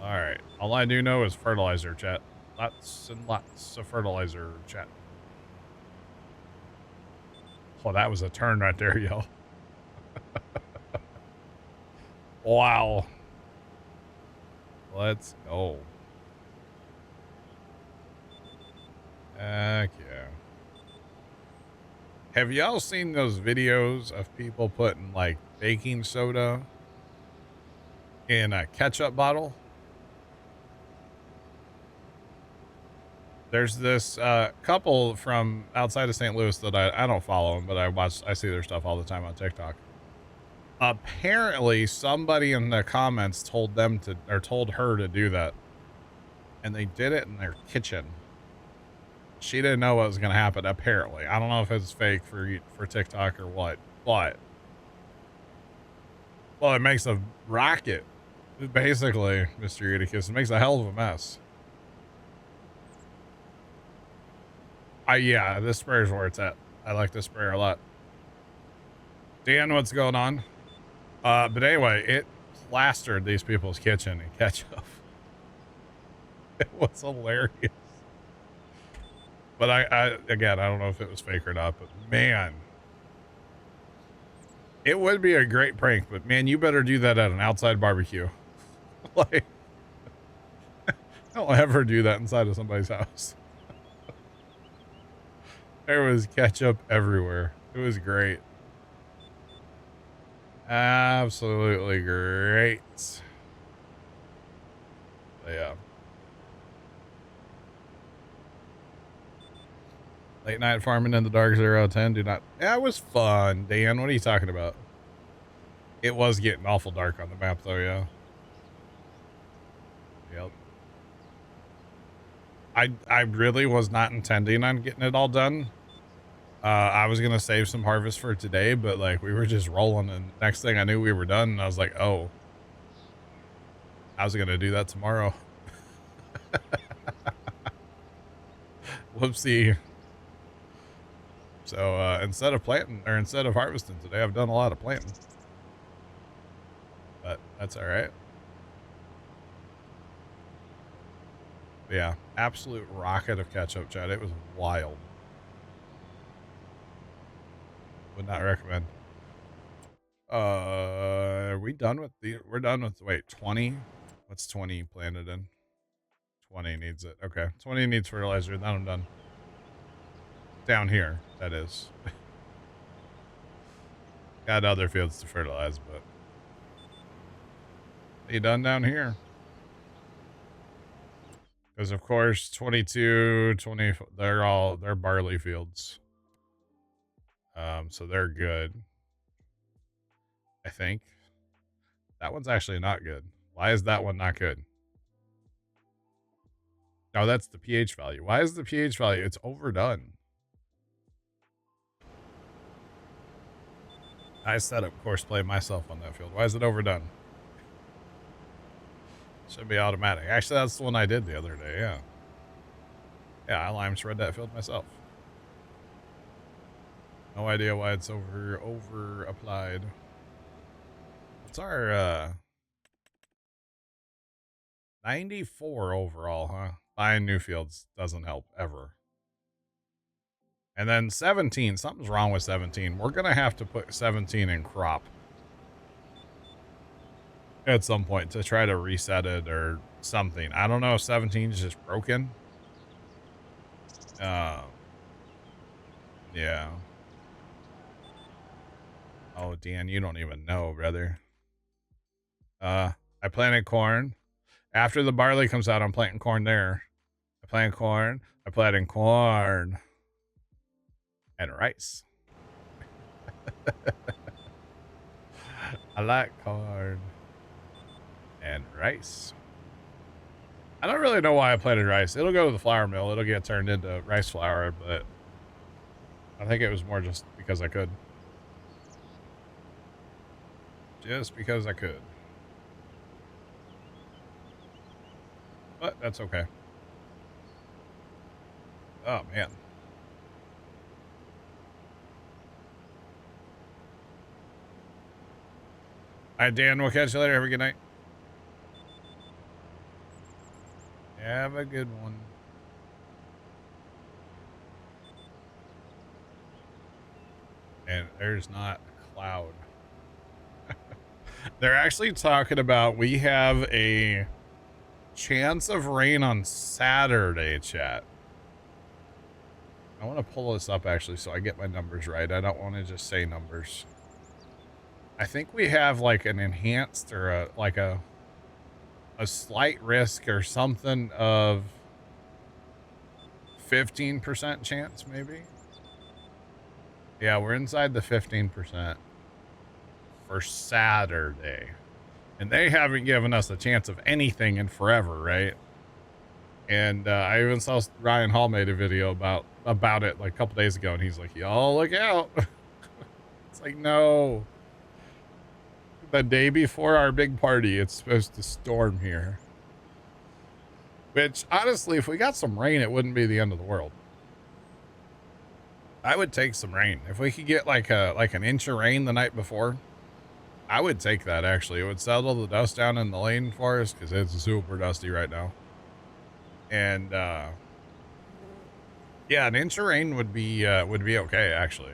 All right. All I do know is fertilizer, chat. Lots and lots of fertilizer, chat. Oh, that was a turn right there, yo. Wow. Let's go. Heck yeah. Have y'all seen those videos of people putting like baking soda in a ketchup bottle? There's this couple from outside of St. Louis that I don't follow them, but I see their stuff all the time on TikTok. Apparently somebody in the comments told her to do that, and they did it in their kitchen. She didn't know what was going to happen, apparently. I don't know if it's fake for TikTok or what, but well, it makes a rocket, basically, Mr. Eutychus. It makes a hell of a mess. Yeah, this sprayer is where it's at. I like this sprayer a lot. Dan, what's going on? But anyway, it plastered these people's kitchen in ketchup. It was hilarious. But again, I don't know if it was fake or not, but man, it would be a great prank, but man, you better do that at an outside barbecue. Like, don't ever do that inside of somebody's house. There was ketchup everywhere. It was great. Absolutely great. But yeah. Late night farming in the dark 0 out of 10. Do not. Yeah, it was fun, Dan. What are you talking about? It was getting awful dark on the map, though, yeah. Yep. I really was not intending on getting it all done. I was gonna save some harvest for today, but like we were just rolling, and next thing I knew we were done, and I was like, oh, I was gonna do that tomorrow. Whoopsie. So instead of harvesting today, I've done a lot of planting, but that's all right. But yeah, absolute rocket of ketchup, chat. It was wild. Would not recommend. Are we done with we're done with, wait, 20? What's 20 planted in? 20 needs it. Okay. 20 needs fertilizer. Then I'm done. Down here, that is. Got other fields to fertilize, but you done down here. Because of course 22, 20, they're barley fields. So they're good. I think. That one's actually not good. Why is that one not good? No, that's the pH value. Why is the pH value? It's overdone. I set up course play myself on that field. Why is it overdone? Should be automatic. Actually, that's the one I did the other day, yeah. Yeah, I lime spread that field myself. No idea why it's over applied. What's our 94 overall, huh? Buying new fields doesn't help ever. And then 17, something's wrong with 17. We're gonna have to put 17 in crop at some point to try to reset it or something. I don't know if 17 is just broken. Yeah. Oh, Dan, you don't even know, brother. I planted corn. After the barley comes out, I'm planting corn there. I planted corn. I planted corn. And rice. I like corn. And rice. I don't really know why I planted rice. It'll go to the flour mill. It'll get turned into rice flour, but I think it was more just because I could. Just because I could. But that's okay. Oh, man. All right, Dan, we'll catch you later. Have a good night. Have a good one. And there's not a cloud. They're actually talking about we have a chance of rain on Saturday, chat. I want to pull this up actually so I get my numbers right. I don't want to just say numbers. I think we have like an enhanced or a slight risk or something of 15% chance maybe. Yeah, we're inside the 15% for Saturday. And they haven't given us a chance of anything in forever, right? And I even saw Ryan Hall made a video about it like a couple days ago, and he's like, y'all look out. It's like, no. The day before our big party, it's supposed to storm here. Which, honestly, if we got some rain, it wouldn't be the end of the world. I would take some rain. If we could get like an inch of rain the night before, I would take that, actually. It would settle the dust down in the lane for us, because it's super dusty right now. And, yeah, an inch of rain would be okay, actually.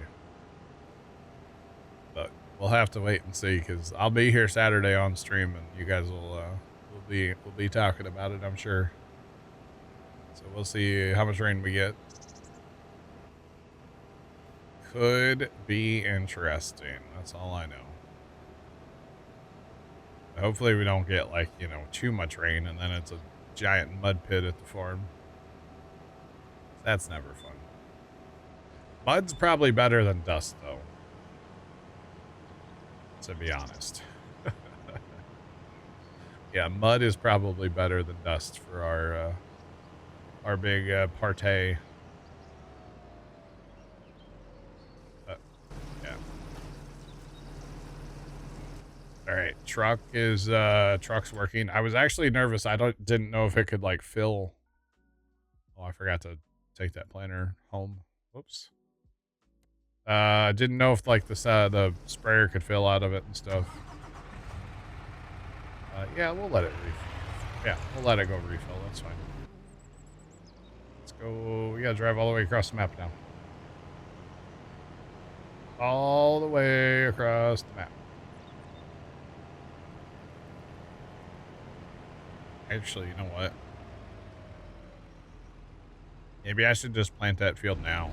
But we'll have to wait and see, because I'll be here Saturday on stream, and you guys will be talking about it, I'm sure. So we'll see how much rain we get. Could be interesting. That's all I know. Hopefully we don't get, like, you know, too much rain and then it's a giant mud pit at the farm. That's never fun. Mud's probably better than dust, though. To be honest. Yeah, mud is probably better than dust for our big partay. Yeah. All right, truck's working. I was actually nervous. I didn't know if it could like fill. Oh, I forgot to take that planter home. Whoops. Didn't know if like the sprayer could fill out of it and stuff. Yeah, we'll let it refill. Yeah, we'll let it go refill. That's fine. Let's go. We gotta drive all the way across the map now. all the way across the map. Actually, you know what? Maybe I should just plant that field now.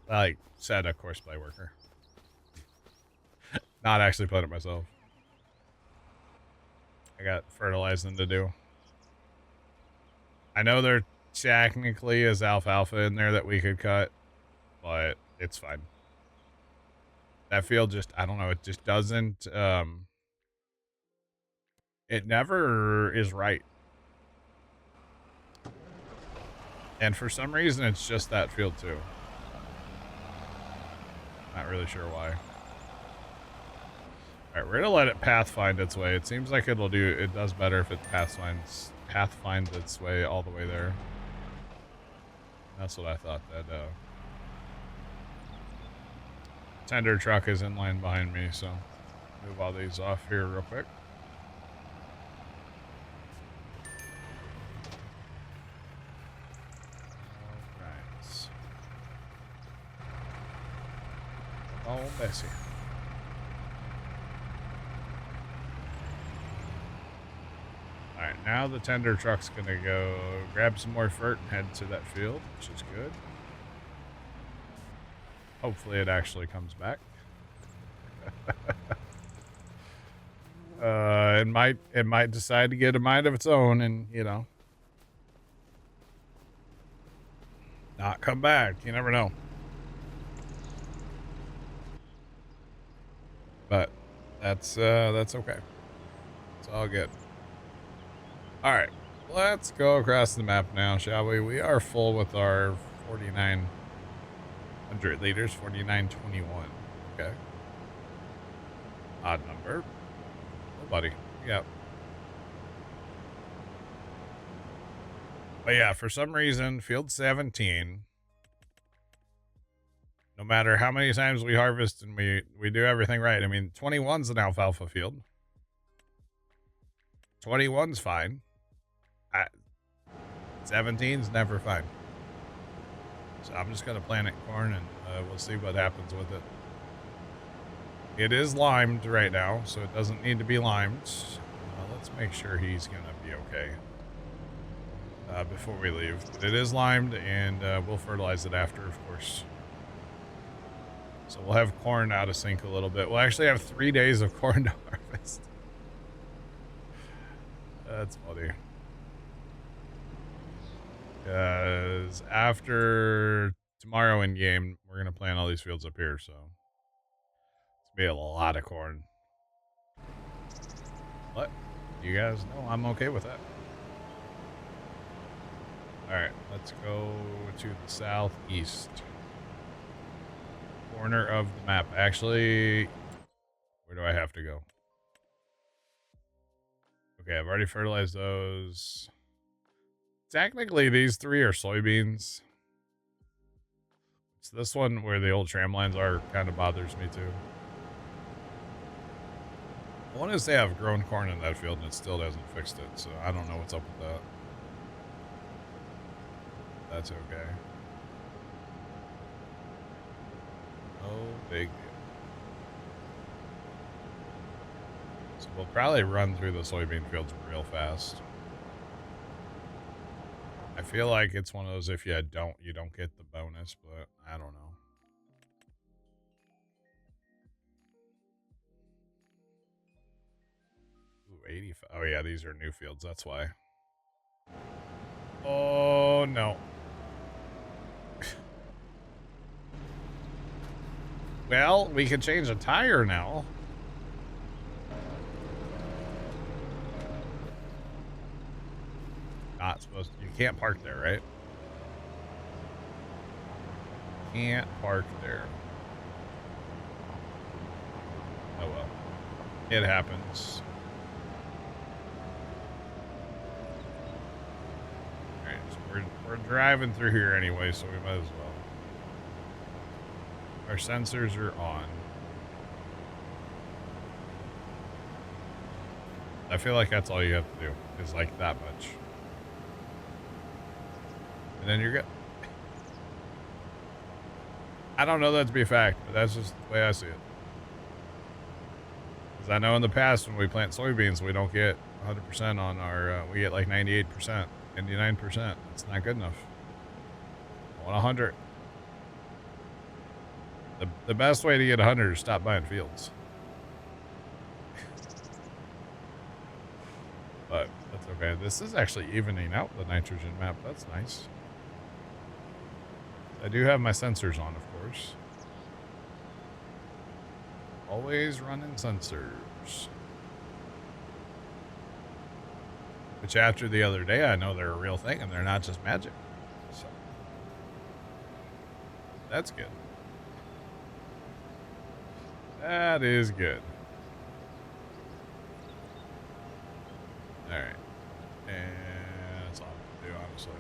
Like said, of course, play worker. Not actually plant it myself. I got fertilizing to do. I know there technically is alfalfa in there that we could cut, but it's fine. That field just, I don't know, it just doesn't, it never is right. And for some reason, it's just that field too. Not really sure why. All right, we're gonna let it pathfind its way. It seems like it does better if it pathfinds its way all the way there. That's what I thought. That tender truck is in line behind me, so move all these off here real quick. All right. Oh, Bessie. Alright, now the tender truck's gonna go grab some more fert and head to that field, which is good. Hopefully it actually comes back. It might decide to get a mind of its own and, you know, not come back. You never know. But that's okay. It's all good. All right, let's go across the map now, shall we? We are full with our 4,900 liters, 4,921. Okay. Odd number. Oh, buddy. Yep. But yeah, for some reason, field 17, no matter how many times we harvest and we do everything right. I mean, 21's an alfalfa field. 21's fine. 17's never fine. So I'm just going to plant it corn and we'll see what happens with it. It is limed right now, so it doesn't need to be limed. Let's make sure he's going to be okay before we leave. But it is limed, and we'll fertilize it after, of course. So we'll have corn out of sync a little bit. We'll actually have 3 days of corn to harvest. That's funny. Because after tomorrow in game, we're going to plant all these fields up here, so it's going to be a lot of corn. But you guys know I'm okay with that. Alright, let's go to the southeast corner of the map. Actually, where do I have to go? Okay, I've already fertilized those. Technically, these three are soybeans. It's this one where the old tram lines are kind of bothers me too. I want to say I've grown corn in that field and it still hasn't fixed it, so I don't know what's up with that. That's okay. No big deal. So we'll probably run through the soybean fields real fast. I feel like it's one of those, if you don't get the bonus, but I don't know. Ooh, 85. Oh yeah, these are new fields, that's why. Oh no. Well, we can change a tire now. Not supposed to. You can't park there, right? Can't park there. Oh well. It happens. Alright, so we're driving through here anyway, so we might as well. Our sensors are on. I feel like that's all you have to do, is like that much. And then you're good. I don't know that to be a fact, but that's just the way I see it. Because I know in the past when we plant soybeans, we don't get 100% on our, we get like 98%, 99%. It's not good enough. I want 100. The best way to get 100 is stop buying fields. But that's okay. This is actually evening out the nitrogen map. That's nice. I do have my sensors on, of course. Always running sensors. Which after the other day, I know they're a real thing and they're not just magic. So that's good. That is good. All right. And that's all I can do, honestly.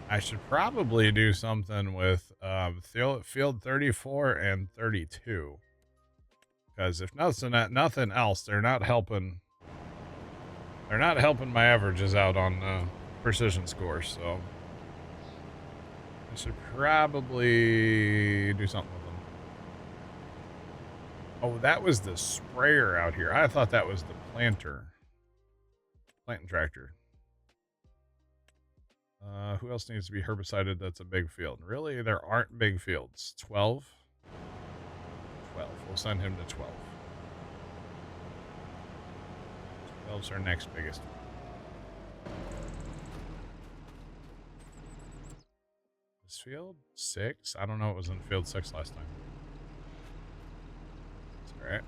I should probably do something with field 34 and 32. Because if nothing else, they're not helping. They're not helping my averages out on precision scores, so I should probably do something with them. Oh, that was the sprayer out here. I thought that was the planting tractor. Who else needs to be herbicided that's a big field? Really, there aren't big fields. 12? 12. We'll send him to 12. 12's our next biggest one. This field? 6? I don't know. It was in field 6 last time. It's alright.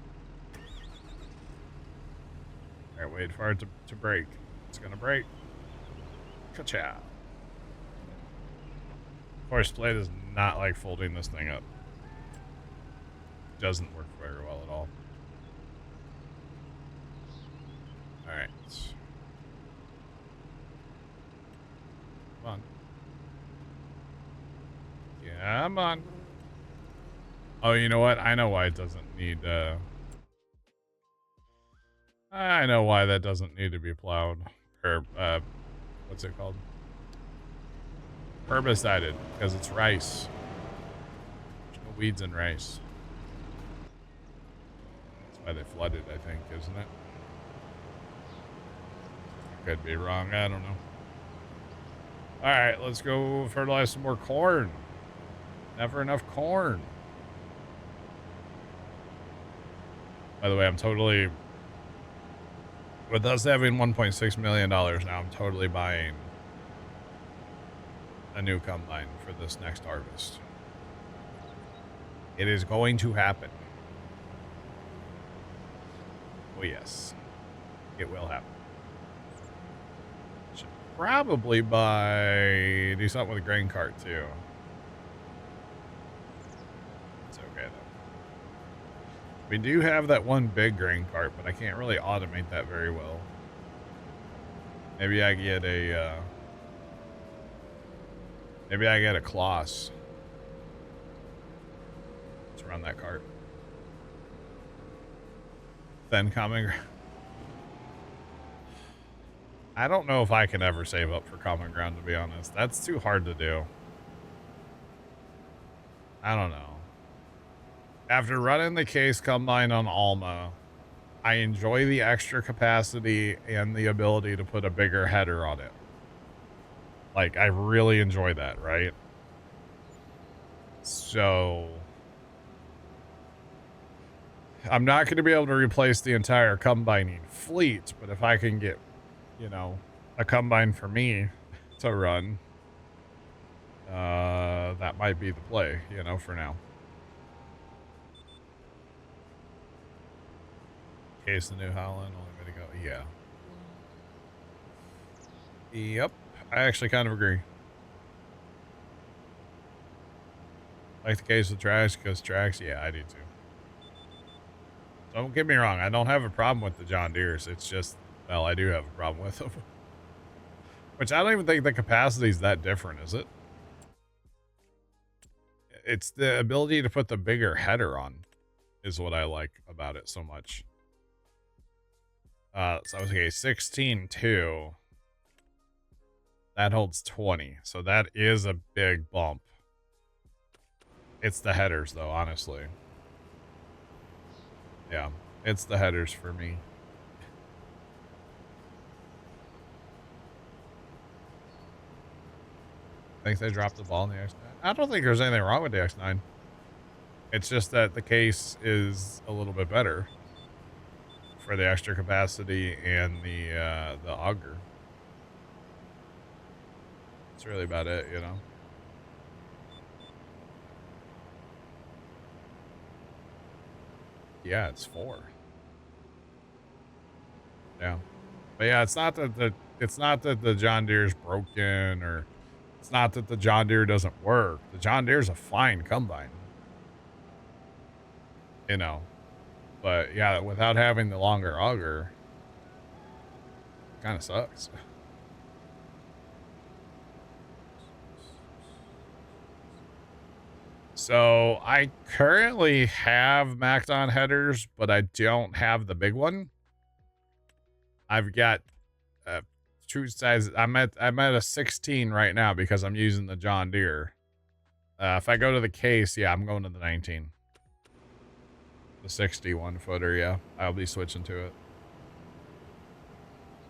Alright, wait for it to break. It's gonna break. Ka-chow. Of course, Play does not like folding this thing up. Doesn't work very well at all. Alright. Come on. Yeah, come on. Oh, you know what? I know why it doesn't need, I know why that doesn't need to be plowed. Or, what's it called? Herbicided. Because it's rice. There's no weeds in rice. That's why they flooded, I think, isn't it? Could be wrong. I don't know. Alright, let's go fertilize some more corn. Never enough corn. By the way, I'm totally... With us having $1.6 million now, I'm totally buying a new combine for this next harvest. It is going to happen. Oh, yes. It will happen. Should probably do something with a grain cart, too. It's okay, though. We do have that one big grain cart, but I can't really automate that very well. Maybe I get a, Kloss to run that cart. Then common ground. I don't know if I can ever save up for common ground, to be honest. That's too hard to do. I don't know. After running the case combine on Alma, I enjoy the extra capacity and the ability to put a bigger header on it. Like, I really enjoy that, right? So, I'm not going to be able to replace the entire combining fleet, but if I can get, you know, a combine for me to run, that might be the play, you know, for now. Case the New Holland, only way to go. Yeah. Yep. I actually kind of agree. Like the case with tracks, because tracks, yeah, I do too. Don't get me wrong, I don't have a problem with the John Deeres. It's just, well, I do have a problem with them. Which I don't even think the capacity is that different, is it? It's the ability to put the bigger header on is what I like about it so much. So okay, 16.2. That holds 20. So that is a big bump. It's the headers, though, honestly. Yeah, it's the headers for me. Think they dropped the ball in the X9? I don't think there's anything wrong with the X9. It's just that the case is a little bit better for the extra capacity and the auger. That's really about it, you know. Yeah, it's 4. Yeah. But yeah, it's not that the John Deere's broken, or it's not that the John Deere doesn't work. The John Deere's a fine combine. You know. But yeah, without having the longer auger, kind of sucks. So I currently have Macdon headers, but I don't have the big one. I've got true size. I'm at a 16 right now because I'm using the John Deere. If I go to the case, yeah, I'm going to the 19. The 61 footer, yeah. I'll be switching to it.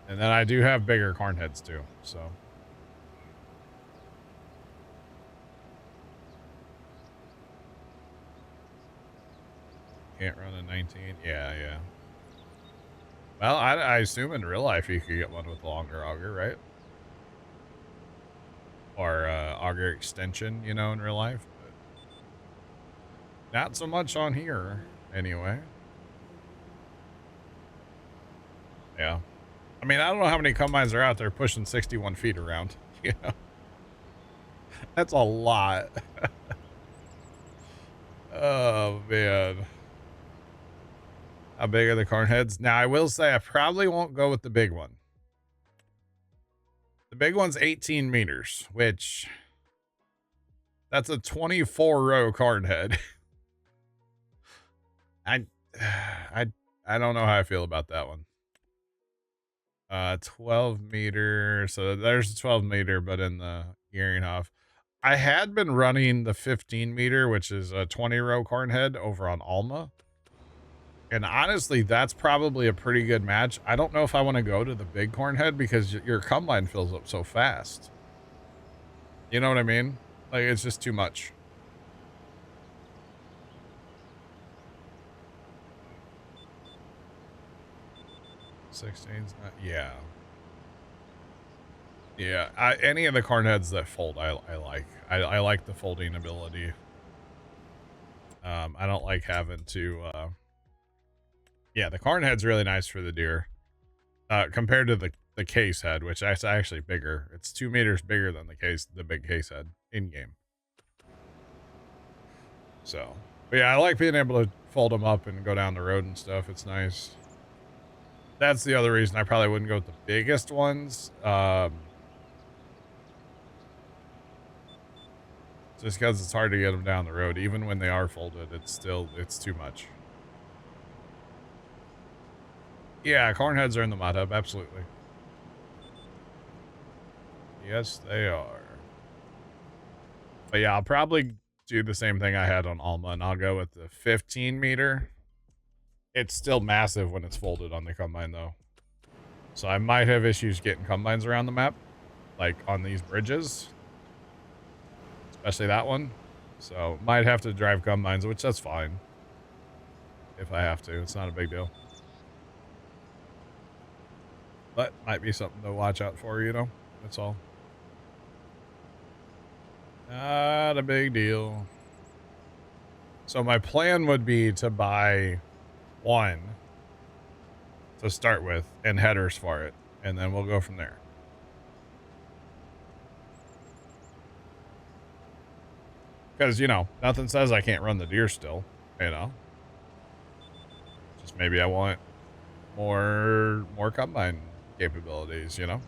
And then I do have bigger corn heads too, so. Can't run a 19. Yeah. Well, I assume in real life you could get one with longer auger, right? Or auger extension, you know, in real life. But not so much on here, anyway. Yeah. I mean, I don't know how many combines are out there pushing 61 feet around. You know? That's a lot. Oh, man. How big are the corn heads? Now, I will say I probably won't go with the big one. The big one's 18 meters, which that's a 24 row corn head. I don't know how I feel about that one. 12 meter. So there's a 12 meter, but in the gearing off. I had been running the 15 meter, which is a 20 row corn head over on Alma. And honestly, that's probably a pretty good match. I don't know if I want to go to the big corn head because your combine fills up so fast. You know what I mean? Like, it's just too much. $16's not, yeah. Yeah, any of the corn heads that fold, I like. I like the folding ability. I don't like having to, yeah, the corn head's really nice for the deer. Compared to the case head, which is actually bigger. It's 2 meters bigger than the big case head in game. So, but yeah, I like being able to fold them up and go down the road and stuff. It's nice. That's the other reason I probably wouldn't go with the biggest ones. Just because it's hard to get them down the road. Even when they are folded, it's too much. Yeah, corn heads are in the mod hub, absolutely. Yes, they are. But yeah, I'll probably do the same thing I had on Alma, and I'll go with the 15 meter. It's still massive when it's folded on the combine, though. So I might have issues getting combines around the map, like on these bridges. Especially that one. So might have to drive combines, which that's fine. If I have to, it's not a big deal. But might be something to watch out for, you know? That's all. Not a big deal. So my plan would be to buy one to start with and headers for it. And then we'll go from there. Because, you know, nothing says I can't run the deer still, you know? Just maybe I want more combine capabilities, you know?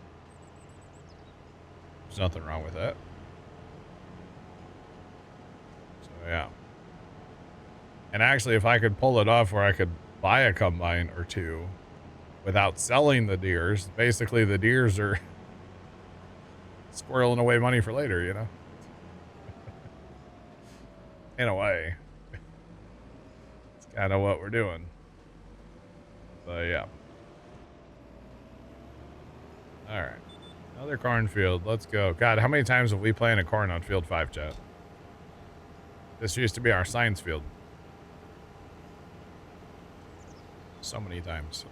There's nothing wrong with that. So, yeah. And actually, if I could pull it off where I could buy a combine or two without selling the deers, basically the deers are squirreling away money for later, you know? In a way. It's kind of what we're doing. But yeah. All right. Another cornfield. Let's go. God, how many times have we planted corn on field 5, chat? This used to be our science field. So many times.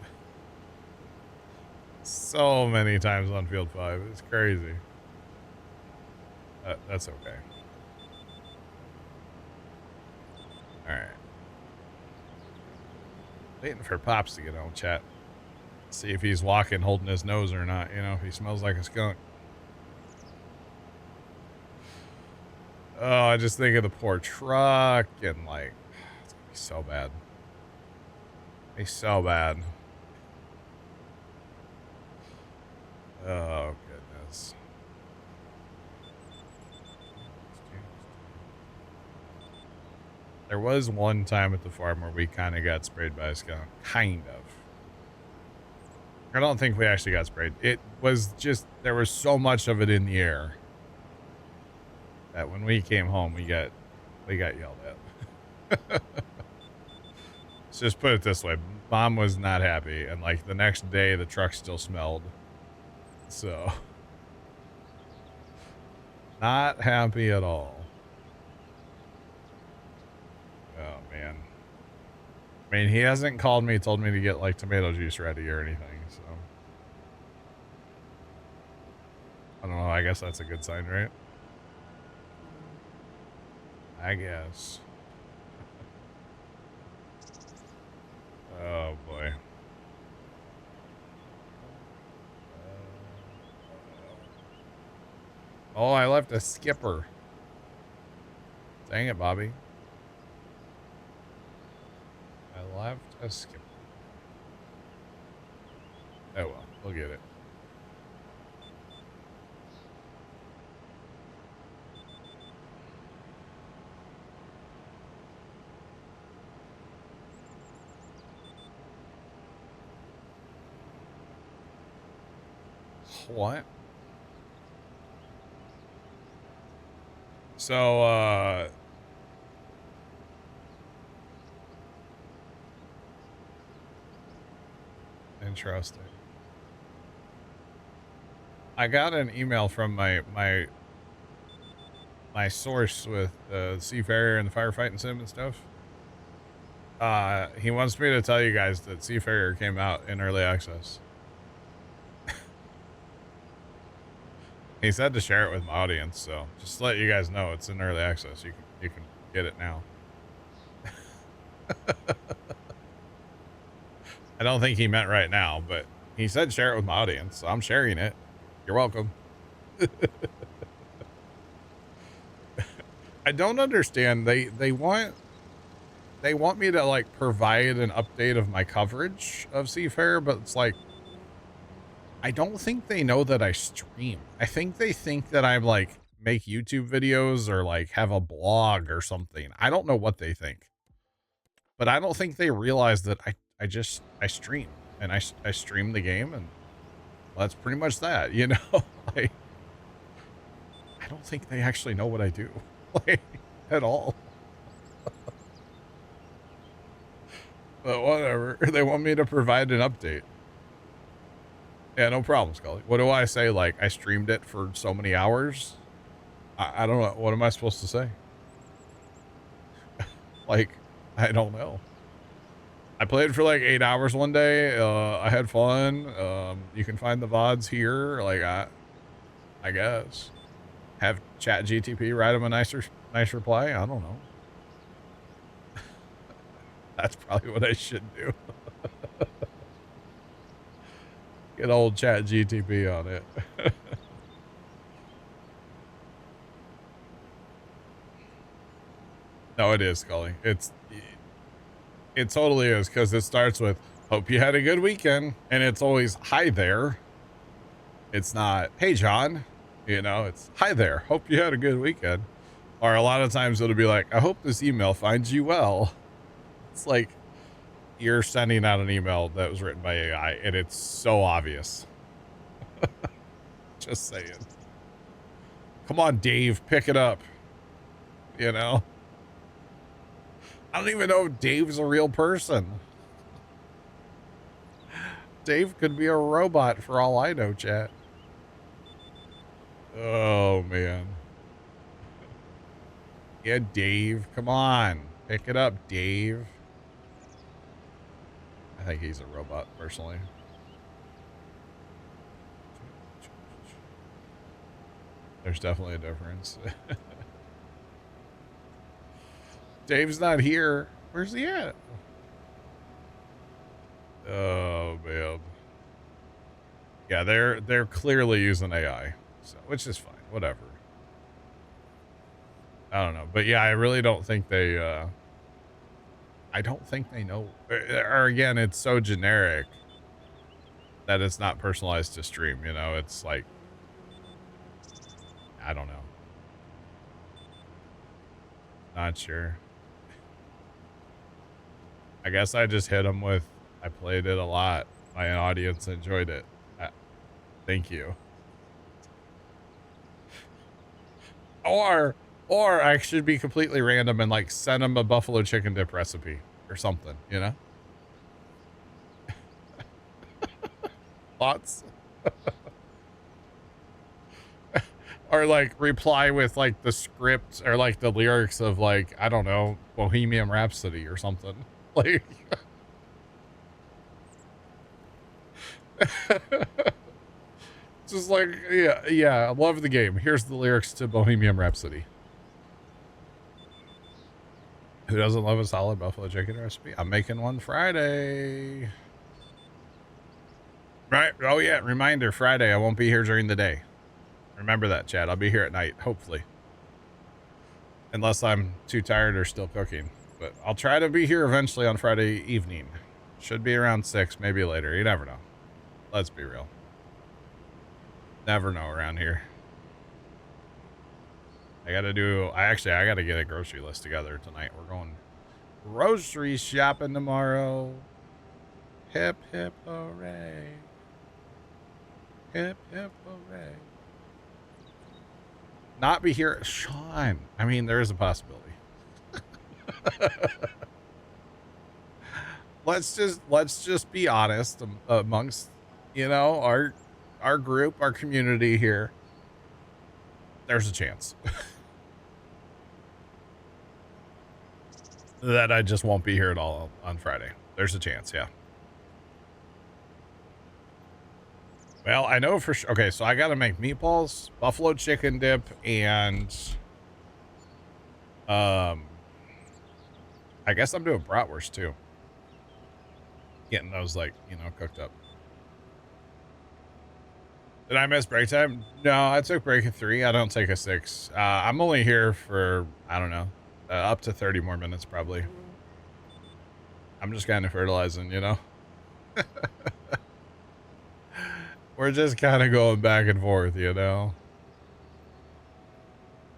So many times on field 5. It's crazy. That's okay. All right. Waiting for Pops to get on, chat. See if he's walking holding his nose or not. You know, if he smells like a skunk. Oh, I just think of the poor truck and like, it's gonna be so bad. It's so bad. Oh, goodness. There was one time at the farm where we kind of got sprayed by a skunk. Kind of. I don't think we actually got sprayed. It was just, there was so much of it in the air that when we came home, we got yelled at. Let's just put it this way. Mom was not happy. And like the next day, the truck still smelled. So, not happy at all. Oh, man. I mean, he hasn't called me, told me to get like tomato juice ready or anything. So, I don't know. I guess that's a good sign, right? I guess. Oh, boy. Oh, I left a skipper. Dang it, Bobby. I left a skipper. Oh, well. We'll get it. What? So, interesting. I got an email from my source with the Seafarer and the firefighting sim and stuff. He wants me to tell you guys that Seafarer came out in early access. He said to share it with my audience, so just to let you guys know it's in early access. You can get it now. I don't think he meant right now, but he said share it with my audience, so I'm sharing it. You're welcome. I don't understand. They want me to like provide an update of my coverage of Seafarer, but it's like I don't think they know that I stream. I think they think that I'm like make YouTube videos or like have a blog or something. I don't know what they think, but I don't think they realize that I stream and I stream the game, and well, that's pretty much that, you know. Like, I don't think they actually know what I do, like, at all. But whatever. They want me to provide an update. Yeah, no problem, Scully. What do I say? Like, I streamed it for so many hours? I don't know. What am I supposed to say? Like, I don't know. I played for like 8 hours one day. I had fun. You can find the VODs here. Like, I guess. Have Chat GTP write him a nice reply. I don't know. That's probably what I should do. Get old Chat GTP on it. No, it is, Scully. It totally is, because it starts with, hope you had a good weekend. And it's always, hi there. It's not, hey, John. You know, it's, hi there. Hope you had a good weekend. Or a lot of times it'll be like, I hope this email finds you well. It's like, you're sending out an email that was written by AI, and it's so obvious. Just saying. Come on, Dave, pick it up. You know? I don't even know if Dave's a real person. Dave could be a robot for all I know, chat. Oh, man. Yeah, Dave. Come on. Pick it up, Dave. I think he's a robot, personally. There's definitely a difference. Dave's not here. Where's he at? Oh, man. Yeah, they're clearly using AI, so, which is fine. Whatever. I don't know. But yeah, I really don't think they, I don't think they know. Or again, it's so generic that it's not personalized to stream, you know? It's like, I don't know. Not sure. I guess I just hit them with, I played it a lot. My audience enjoyed it. Thank you. Or I should be completely random and like send them a buffalo chicken dip recipe or something, you know? Thoughts? Or like reply with like the script or like the lyrics of like, I don't know, Bohemian Rhapsody or something. Like just like, yeah, I love the game. Here's the lyrics to Bohemian Rhapsody. Who doesn't love a solid buffalo chicken recipe? I'm making one Friday. Right. Oh yeah, reminder, Friday. I won't be here during the day. Remember that, Chad. I'll be here at night, hopefully. Unless I'm too tired or still cooking. But I'll try to be here eventually on Friday evening. Should be around 6, maybe later. You never know. Let's be real. Never know around here. I gotta get a grocery list together tonight. We're going grocery shopping tomorrow. Hip, hip, hooray. Hip, hip, hooray. Not be here. Sean. I mean, there is a possibility. let's just be honest amongst, you know, our group, our community here. There's a chance that I just won't be here at all on Friday. There's a chance, yeah. Well, I know for sure. Okay, so I got to make meatballs, buffalo chicken dip, and I guess I'm doing bratwurst too. Getting those, like, you know, cooked up. Did I miss break time? No, I took break at 3. I don't take a 6. I'm only here for, I don't know, up to 30 more minutes probably. I'm just kind of fertilizing, you know? We're just kind of going back and forth, you know?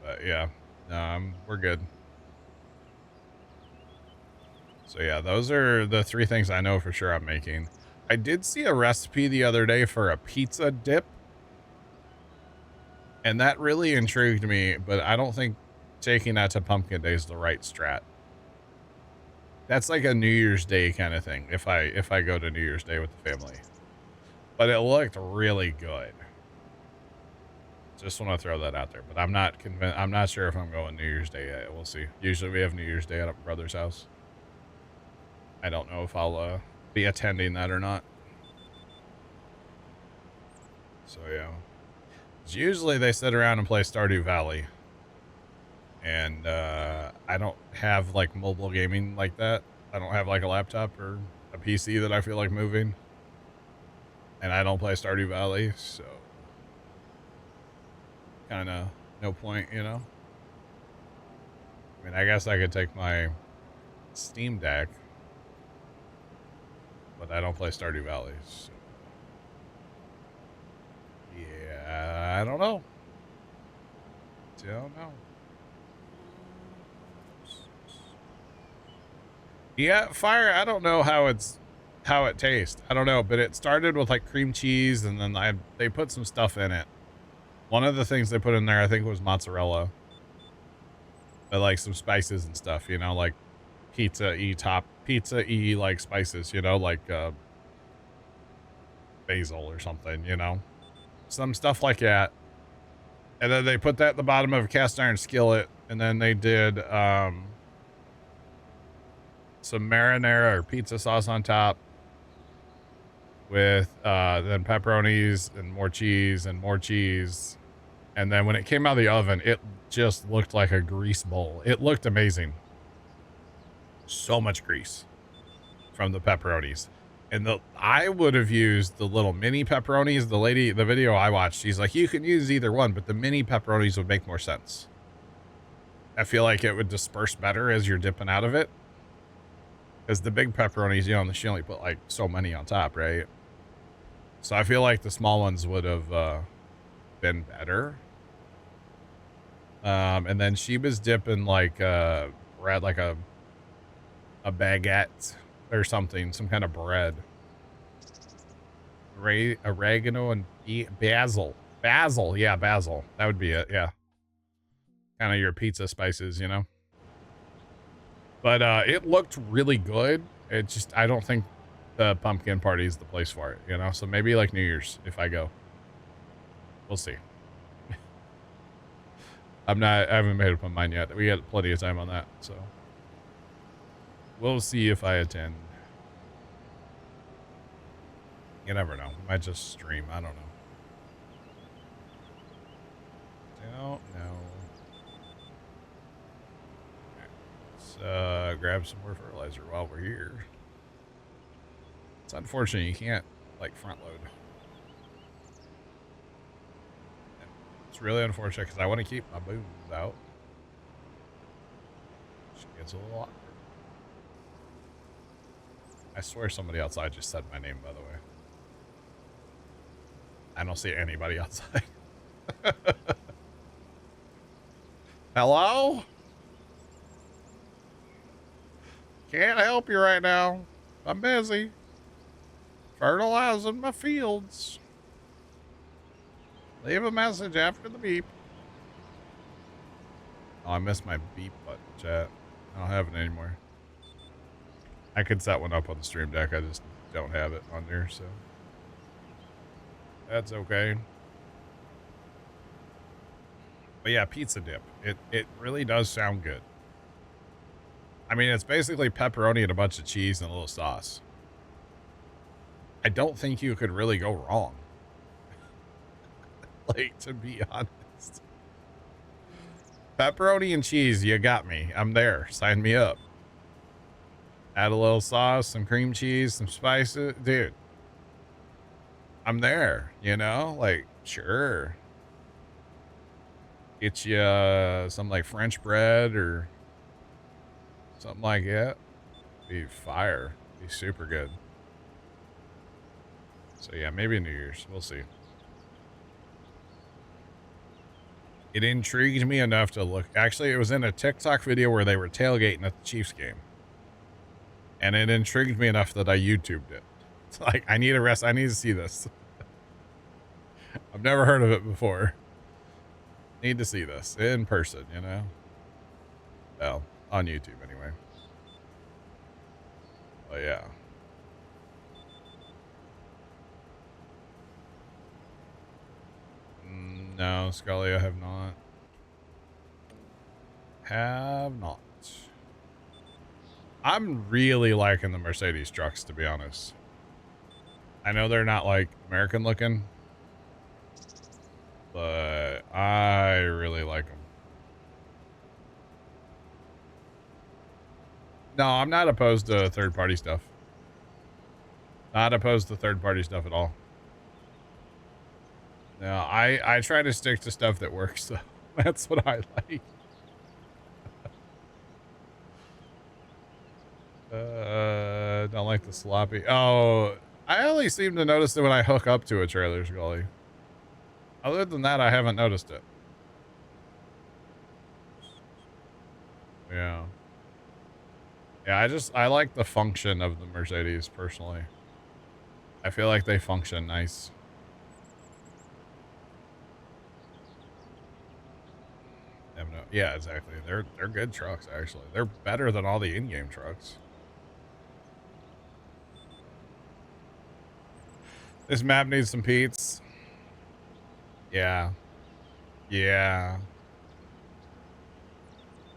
But yeah, no, we're good. So yeah, those are the 3 things I know for sure I'm making. I did see a recipe the other day for a pizza dip. And that really intrigued me, but I don't think taking that to Pumpkin Day is the right strat. That's like a New Year's Day kind of thing, if I go to New Year's Day with the family. But it looked really good. Just want to throw that out there, but I'm not convinced. I'm not sure if I'm going New Year's Day yet. We'll see. Usually we have New Year's Day at my brother's house. I don't know if I'll be attending that or not. So yeah. Usually they sit around and play Stardew Valley. And I don't have like mobile gaming like that. I don't have like a laptop or a PC that I feel like moving. And I don't play Stardew Valley, so kind of no point, you know? I mean, I guess I could take my Steam Deck, but I don't play Stardew Valley, so yeah, I don't know. Don't know. Yeah, fire, I don't know how it tastes. I don't know, but it started with like cream cheese, and then they put some stuff in it. One of the things they put in there, I think, was mozzarella. But like some spices and stuff, you know, like pizza-y like spices, you know, like basil or something, you know, some stuff like that. And then they put that at the bottom of a cast iron skillet, and then they did some marinara or pizza sauce on top with then pepperonis and more cheese and more cheese. And then when it came out of the oven, it just looked like a grease bowl. It looked amazing. So much grease from the pepperonis. And I would have used the little mini pepperonis. The video I watched, she's like, you can use either one, but the mini pepperonis would make more sense. I feel like it would disperse better as you're dipping out of it. Because the big pepperonis, you know, she only put like so many on top, right? So I feel like the small ones would have been better. And then she was dipping like bread, like a baguette or something, some kind of bread. Oregano and basil. Yeah, basil. That would be it, yeah. Kind of your pizza spices, you know? But it looked really good. It just, I don't think the pumpkin party is the place for it, you know? So maybe like New Year's if I go. We'll see. I haven't made up my mind yet. We got plenty of time on that, so. We'll see if I attend. You never know. Might just stream. I don't know. Don't know. Let's grab some more fertilizer while we're here. It's unfortunate you can't, like, front load. It's really unfortunate because I want to keep my booms out. She gets a little awkward. I swear somebody outside just said my name, by the way. I don't see anybody outside. Hello? Can't help you right now. I'm busy. Fertilizing my fields. Leave a message after the beep. Oh, I missed my beep button, chat. I don't have it anymore. I could set one up on the stream deck. I just don't have it on there, so. That's okay. But yeah, pizza dip. It really does sound good. I mean, it's basically pepperoni and a bunch of cheese and a little sauce. I don't think you could really go wrong. Like, to be honest. Pepperoni and cheese, you got me. I'm there. Sign me up. Add a little sauce, some cream cheese, some spices. Dude. I'm there, you know? Like, sure. Get you some, like, French bread or something like that. Be fire. Be super good. So, yeah, maybe New Year's. We'll see. It intrigued me enough to look. Actually, it was in a TikTok video where they were tailgating at the Chiefs game. And it intrigued me enough that I YouTubed it. It's like, I need a rest. I need to see this. I've never heard of it before. Need to see this in person, you know? Well, on YouTube anyway. But yeah. No, Scully, I have not. Have not. I'm really liking the Mercedes trucks, to be honest. I know they're not, like, American looking, but I really like them. No, I'm not opposed to third-party stuff. Not opposed to third-party stuff at all. No, I try to stick to stuff that works, so that's what I like. Don't like the sloppy. Oh, I only seem to notice it when I hook up to a trailer, Scully. Other than that, I haven't noticed it. Yeah. Yeah, I like the function of the Mercedes, personally. I feel like they function nice. Yeah, exactly. They're good trucks, actually. They're better than all the in-game trucks. This map needs some Pete's. Yeah. Yeah.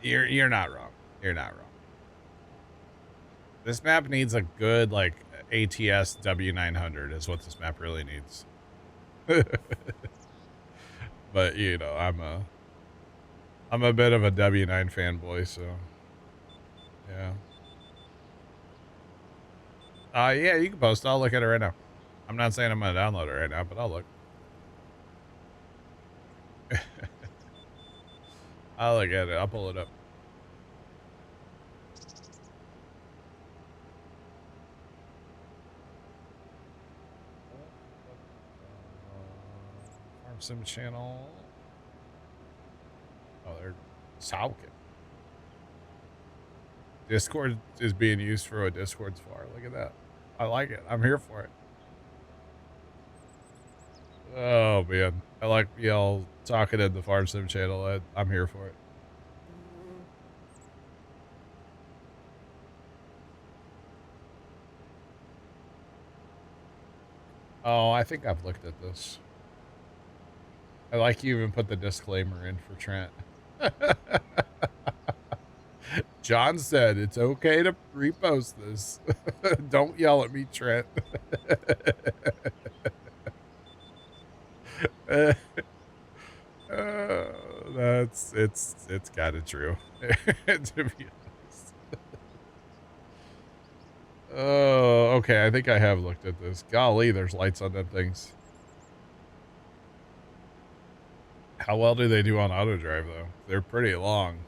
You're not wrong. You're not wrong. This map needs a good, like, ATS W900 is what this map really needs. But, you know, I'm a bit of a W9 fanboy, so yeah. Yeah, you can post. I'll look at it right now. I'm not saying I'm gonna download it right now, but I'll look. I'll look at it. I'll pull it up. Farm Sim channel. Oh, they're talking. Discord is being used for what Discord's for. Look at that. I like it. I'm here for it. Oh man, I like y'all talking in the Farm Sim channel. I'm here for it. Oh, I think I've looked at this. I like you even put the disclaimer in for Trent. John said it's okay to repost this. Don't yell at me, Trent. It's kind of true. To be honest. Oh, okay. I think I have looked at this. Golly, there's lights on them things. How well do they do on auto drive though? They're pretty long.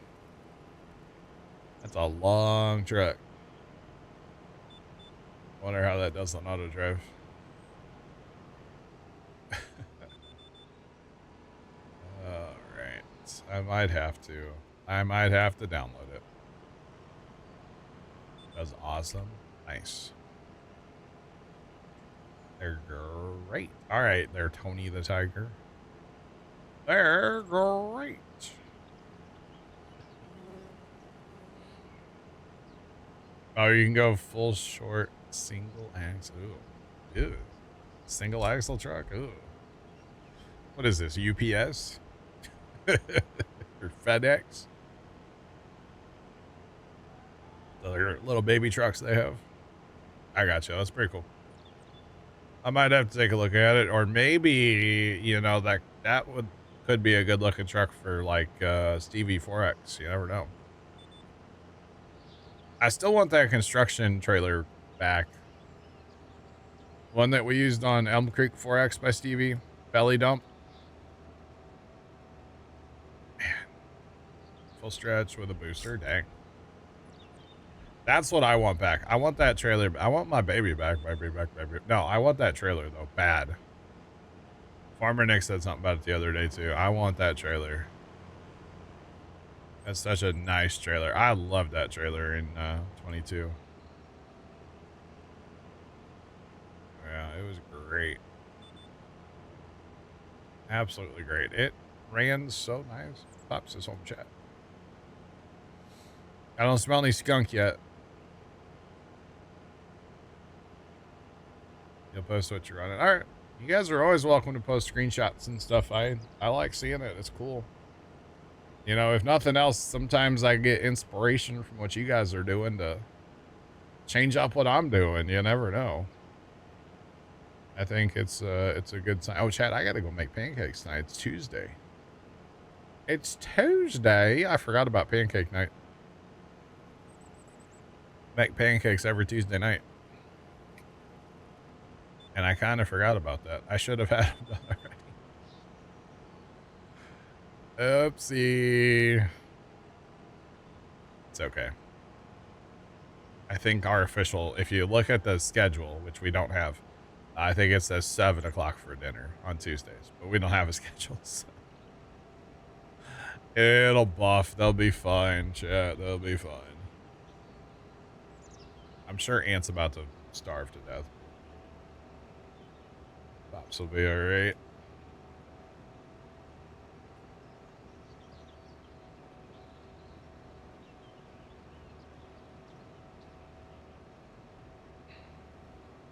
That's a long truck. Wonder how that does on auto drive. All right. I might have to. I might have to download it. That's awesome. Nice. They're great. All right. They're Tony the Tiger. They're great. Oh, you can go full short single axle. Ooh. Ew. Single axle truck. Ooh. What is this? UPS? Or FedEx? The little baby trucks they have. I got you. That's pretty cool. I might have to take a look at it, or maybe, you know, that could be a good looking truck for like Stevie 4X. You never know. I still want that construction trailer back. One that we used on Elm Creek 4X by Stevie. Belly dump. Man. Full stretch with a booster. Dang. That's what I want back. I want that trailer. I want my baby back. Baby. No, I want that trailer, though. Bad. Farmer Nick said something about it the other day, too. I want that trailer. That's such a nice trailer. I loved that trailer in 22. Yeah, it was great. Absolutely great. It ran so nice. Pops his home chat. I don't smell any skunk yet. You'll post what you're running. All right. You guys are always welcome to post screenshots and stuff. I like seeing it. It's cool. You know, if nothing else, sometimes I get inspiration from what you guys are doing to change up what I'm doing. You never know. I think it's a good sign. Oh, Chad, I got to go make pancakes tonight. It's Tuesday. It's Tuesday. I forgot about pancake night. Make pancakes every Tuesday night. And I kind of forgot about that. I should have had them done already. Oopsie. It's okay. I think our official, if you look at the schedule, which we don't have, I think it says 7 o'clock for dinner on Tuesdays, but we don't have a schedule. So. It'll buff. They'll be fine, chat. They'll be fine. I'm sure Ant's about to starve to death. Pops will be alright.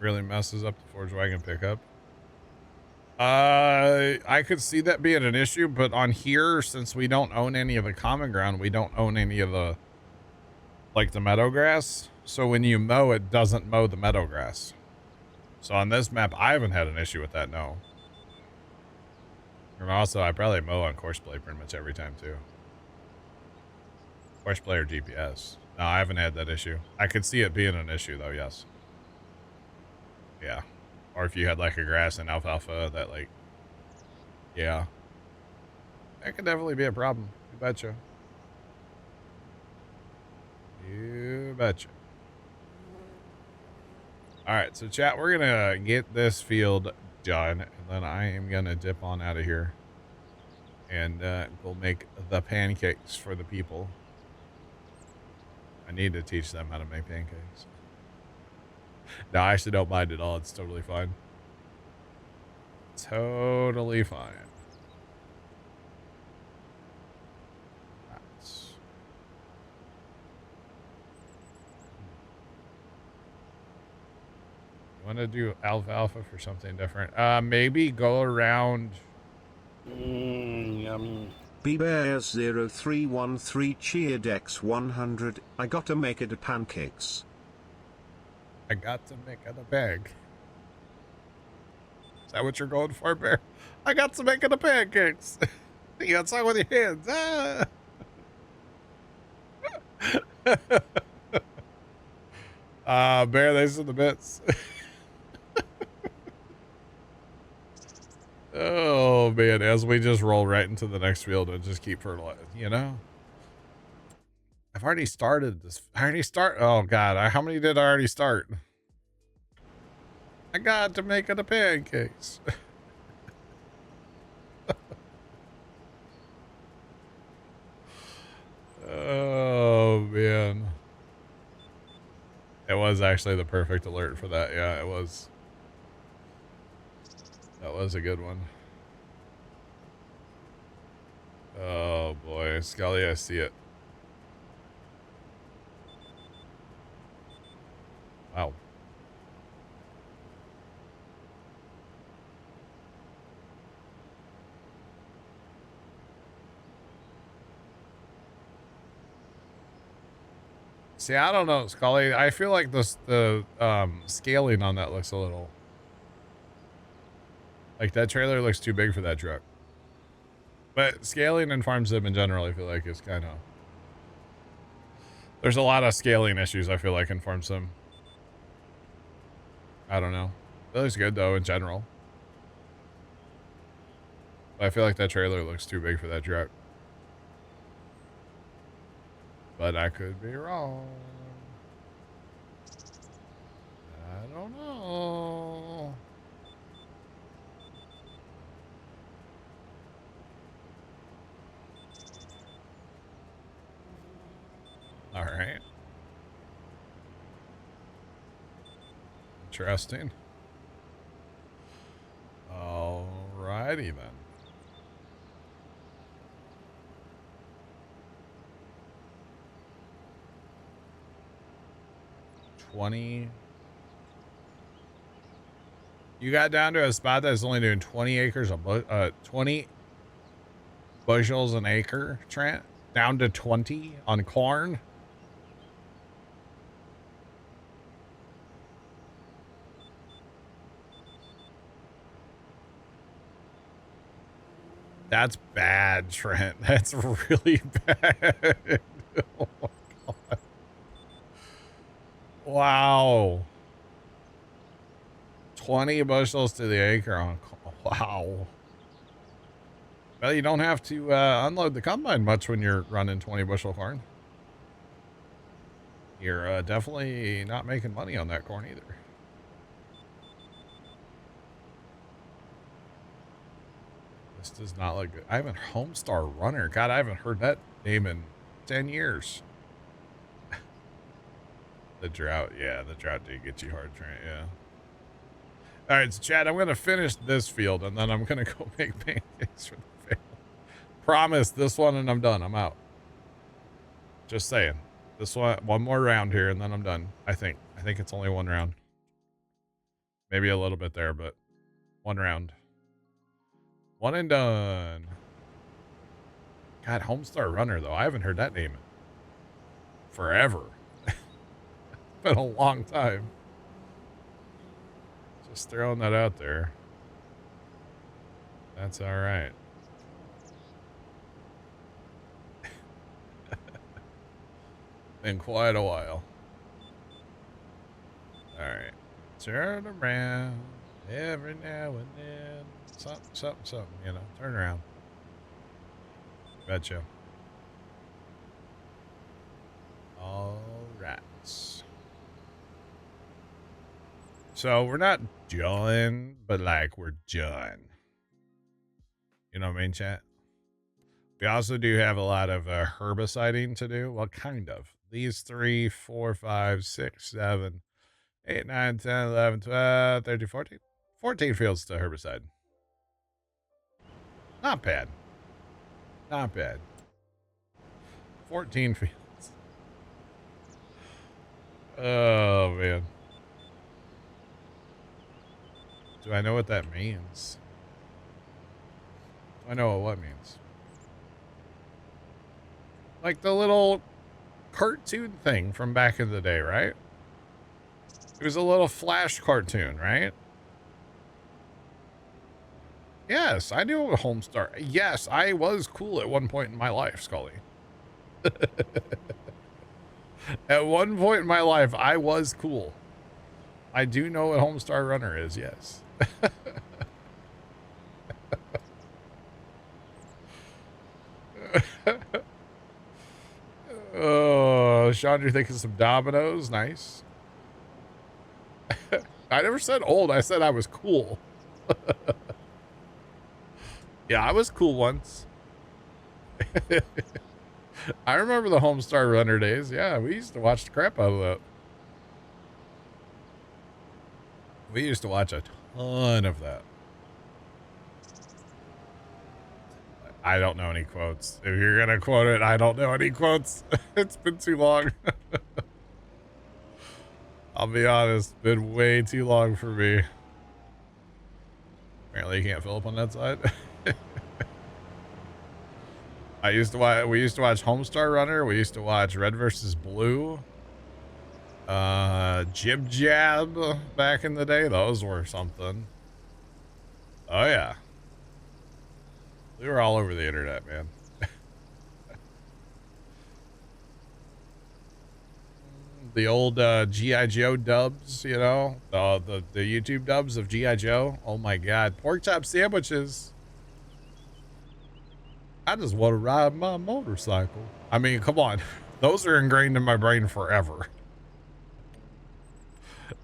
Really messes up the Forge Wagon pickup. I could see that being an issue, but on here, since we don't own any of the common ground, we don't own any of the, like, the meadow grass. So when you mow, it doesn't mow the meadow grass. So on this map, I haven't had an issue with that, no. And also, I probably mow on Courseplay pretty much every time, too. Courseplay or GPS. No, I haven't had that issue. I could see it being an issue, though, yes. Yeah. Or if you had, like, a grass and alfalfa that, like... Yeah. That could definitely be a problem. You betcha. You betcha. Alright, so chat, we're gonna get this field done, and then I am gonna dip on out of here. And we'll make the pancakes for the people. I need to teach them how to make pancakes. No, I actually don't mind at all. It's totally fine. Totally fine. Want to do alfalfa for something different? Maybe go around. Yum. B-Bears0313 cheered X100. I gotta make it a pancakes. I got to make it a bag. Is that what you're going for, Bear? I got to make it a pancakes. You got something with your hands. Ah. Bear, thanks for the bits. Oh man, as we just roll right into the next field and just keep fertilizing, you know? I've already started this. Oh god, how many did I already start? I got to make it a pancakes. Oh man. It was actually the perfect alert for that. Yeah, it was. That was a good one. Oh boy, Scully, I see it. Wow. See, I don't know, Scully. I feel like the scaling on that looks a little... Like, that trailer looks too big for that truck. But scaling in farm sim in general, I feel like is kind of... There's a lot of scaling issues, I feel like, in farm sim. I don't know. It looks good, though, in general. But I feel like that trailer looks too big for that truck. But I could be wrong. I don't know. All right. Interesting. All righty then. You got down to a spot that's only doing 20 acres of 20 bushels an acre, Trent? Down to 20 on corn? That's bad, Trent. That's really bad. Oh my God. Wow. 20 bushels to the acre on. Wow. Well, you don't have to unload the combine much when you're running 20 bushel corn. You're definitely not making money on that corn either. This does not look good. I haven't Homestar Runner. God, I haven't heard that name in 10 years. The drought. Yeah, the drought did get you hard, Trent. Yeah. All right, so Chad, I'm going to finish this field, and then I'm going to go make pancakes for the fail. Promise this one, and I'm done. I'm out. Just saying. This one more round here, and then I'm done. I think it's only one round. Maybe a little bit there, but one round. One and done. God, Homestar Runner, though. I haven't heard that name in forever. Been a long time. Just throwing that out there. That's all right. Been quite a while. All right. Turn around every now and then. Something, you know. Turn around. Betcha. All right. So we're not done, but like we're done. You know what I mean, chat? We also do have a lot of herbiciding to do. Well, kind of. These 3, 4, 5, 6, 7, 8, 9, 10, 11, 12, 13, 14. 14 fields to herbicide. Not bad. Not bad. 14 fields. Oh, man. Do I know what that means? I know what means. Like the little cartoon thing from back in the day, right? It was a little flash cartoon, right? Yes, I knew a Homestar. Yes, I was cool at one point in my life, Scully. At one point in my life, I was cool. I do know what Homestar Runner is, yes. Oh, Sean, you're thinking some dominoes? Nice. I never said old. I said I was cool. Yeah, I was cool once. I remember the Homestar Runner days. Yeah, we used to watch the crap out of that. We used to watch a ton of that. I don't know any quotes. If you're going to quote it, I don't know any quotes. It's been too long. I'll be honest, it's been way too long for me. Apparently you can't fill up on that side. We used to watch Homestar Runner. We used to watch Red versus Blue. Jib Jab back in the day. Those were something. Oh yeah. We were all over the internet, man. The old G.I. Joe dubs, you know, the YouTube dubs of G.I. Joe. Oh my God, pork chop sandwiches. I just want to ride my motorcycle. I mean, come on, those are ingrained in my brain forever.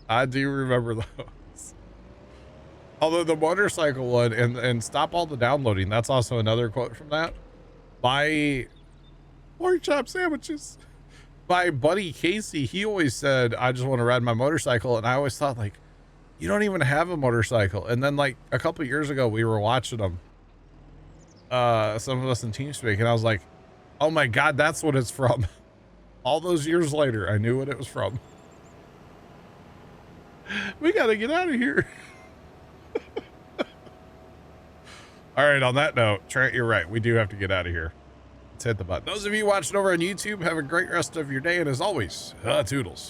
I do remember those. Although the motorcycle one and stop all the downloading. That's also another quote from that. My pork chop sandwiches. My buddy Casey, he always said, I just want to ride my motorcycle. And I always thought, like, you don't even have a motorcycle. And then, like, a couple years ago, we were watching them. Some of us in TeamSpeak. And I was like, oh my God, that's what it's from. All those years later, I knew what it was from. We got to get out of here. All right, on that note, Trent, you're right. We do have to get out of here. Let's hit the button. Those of you watching over on YouTube, have a great rest of your day. And as always, toodles.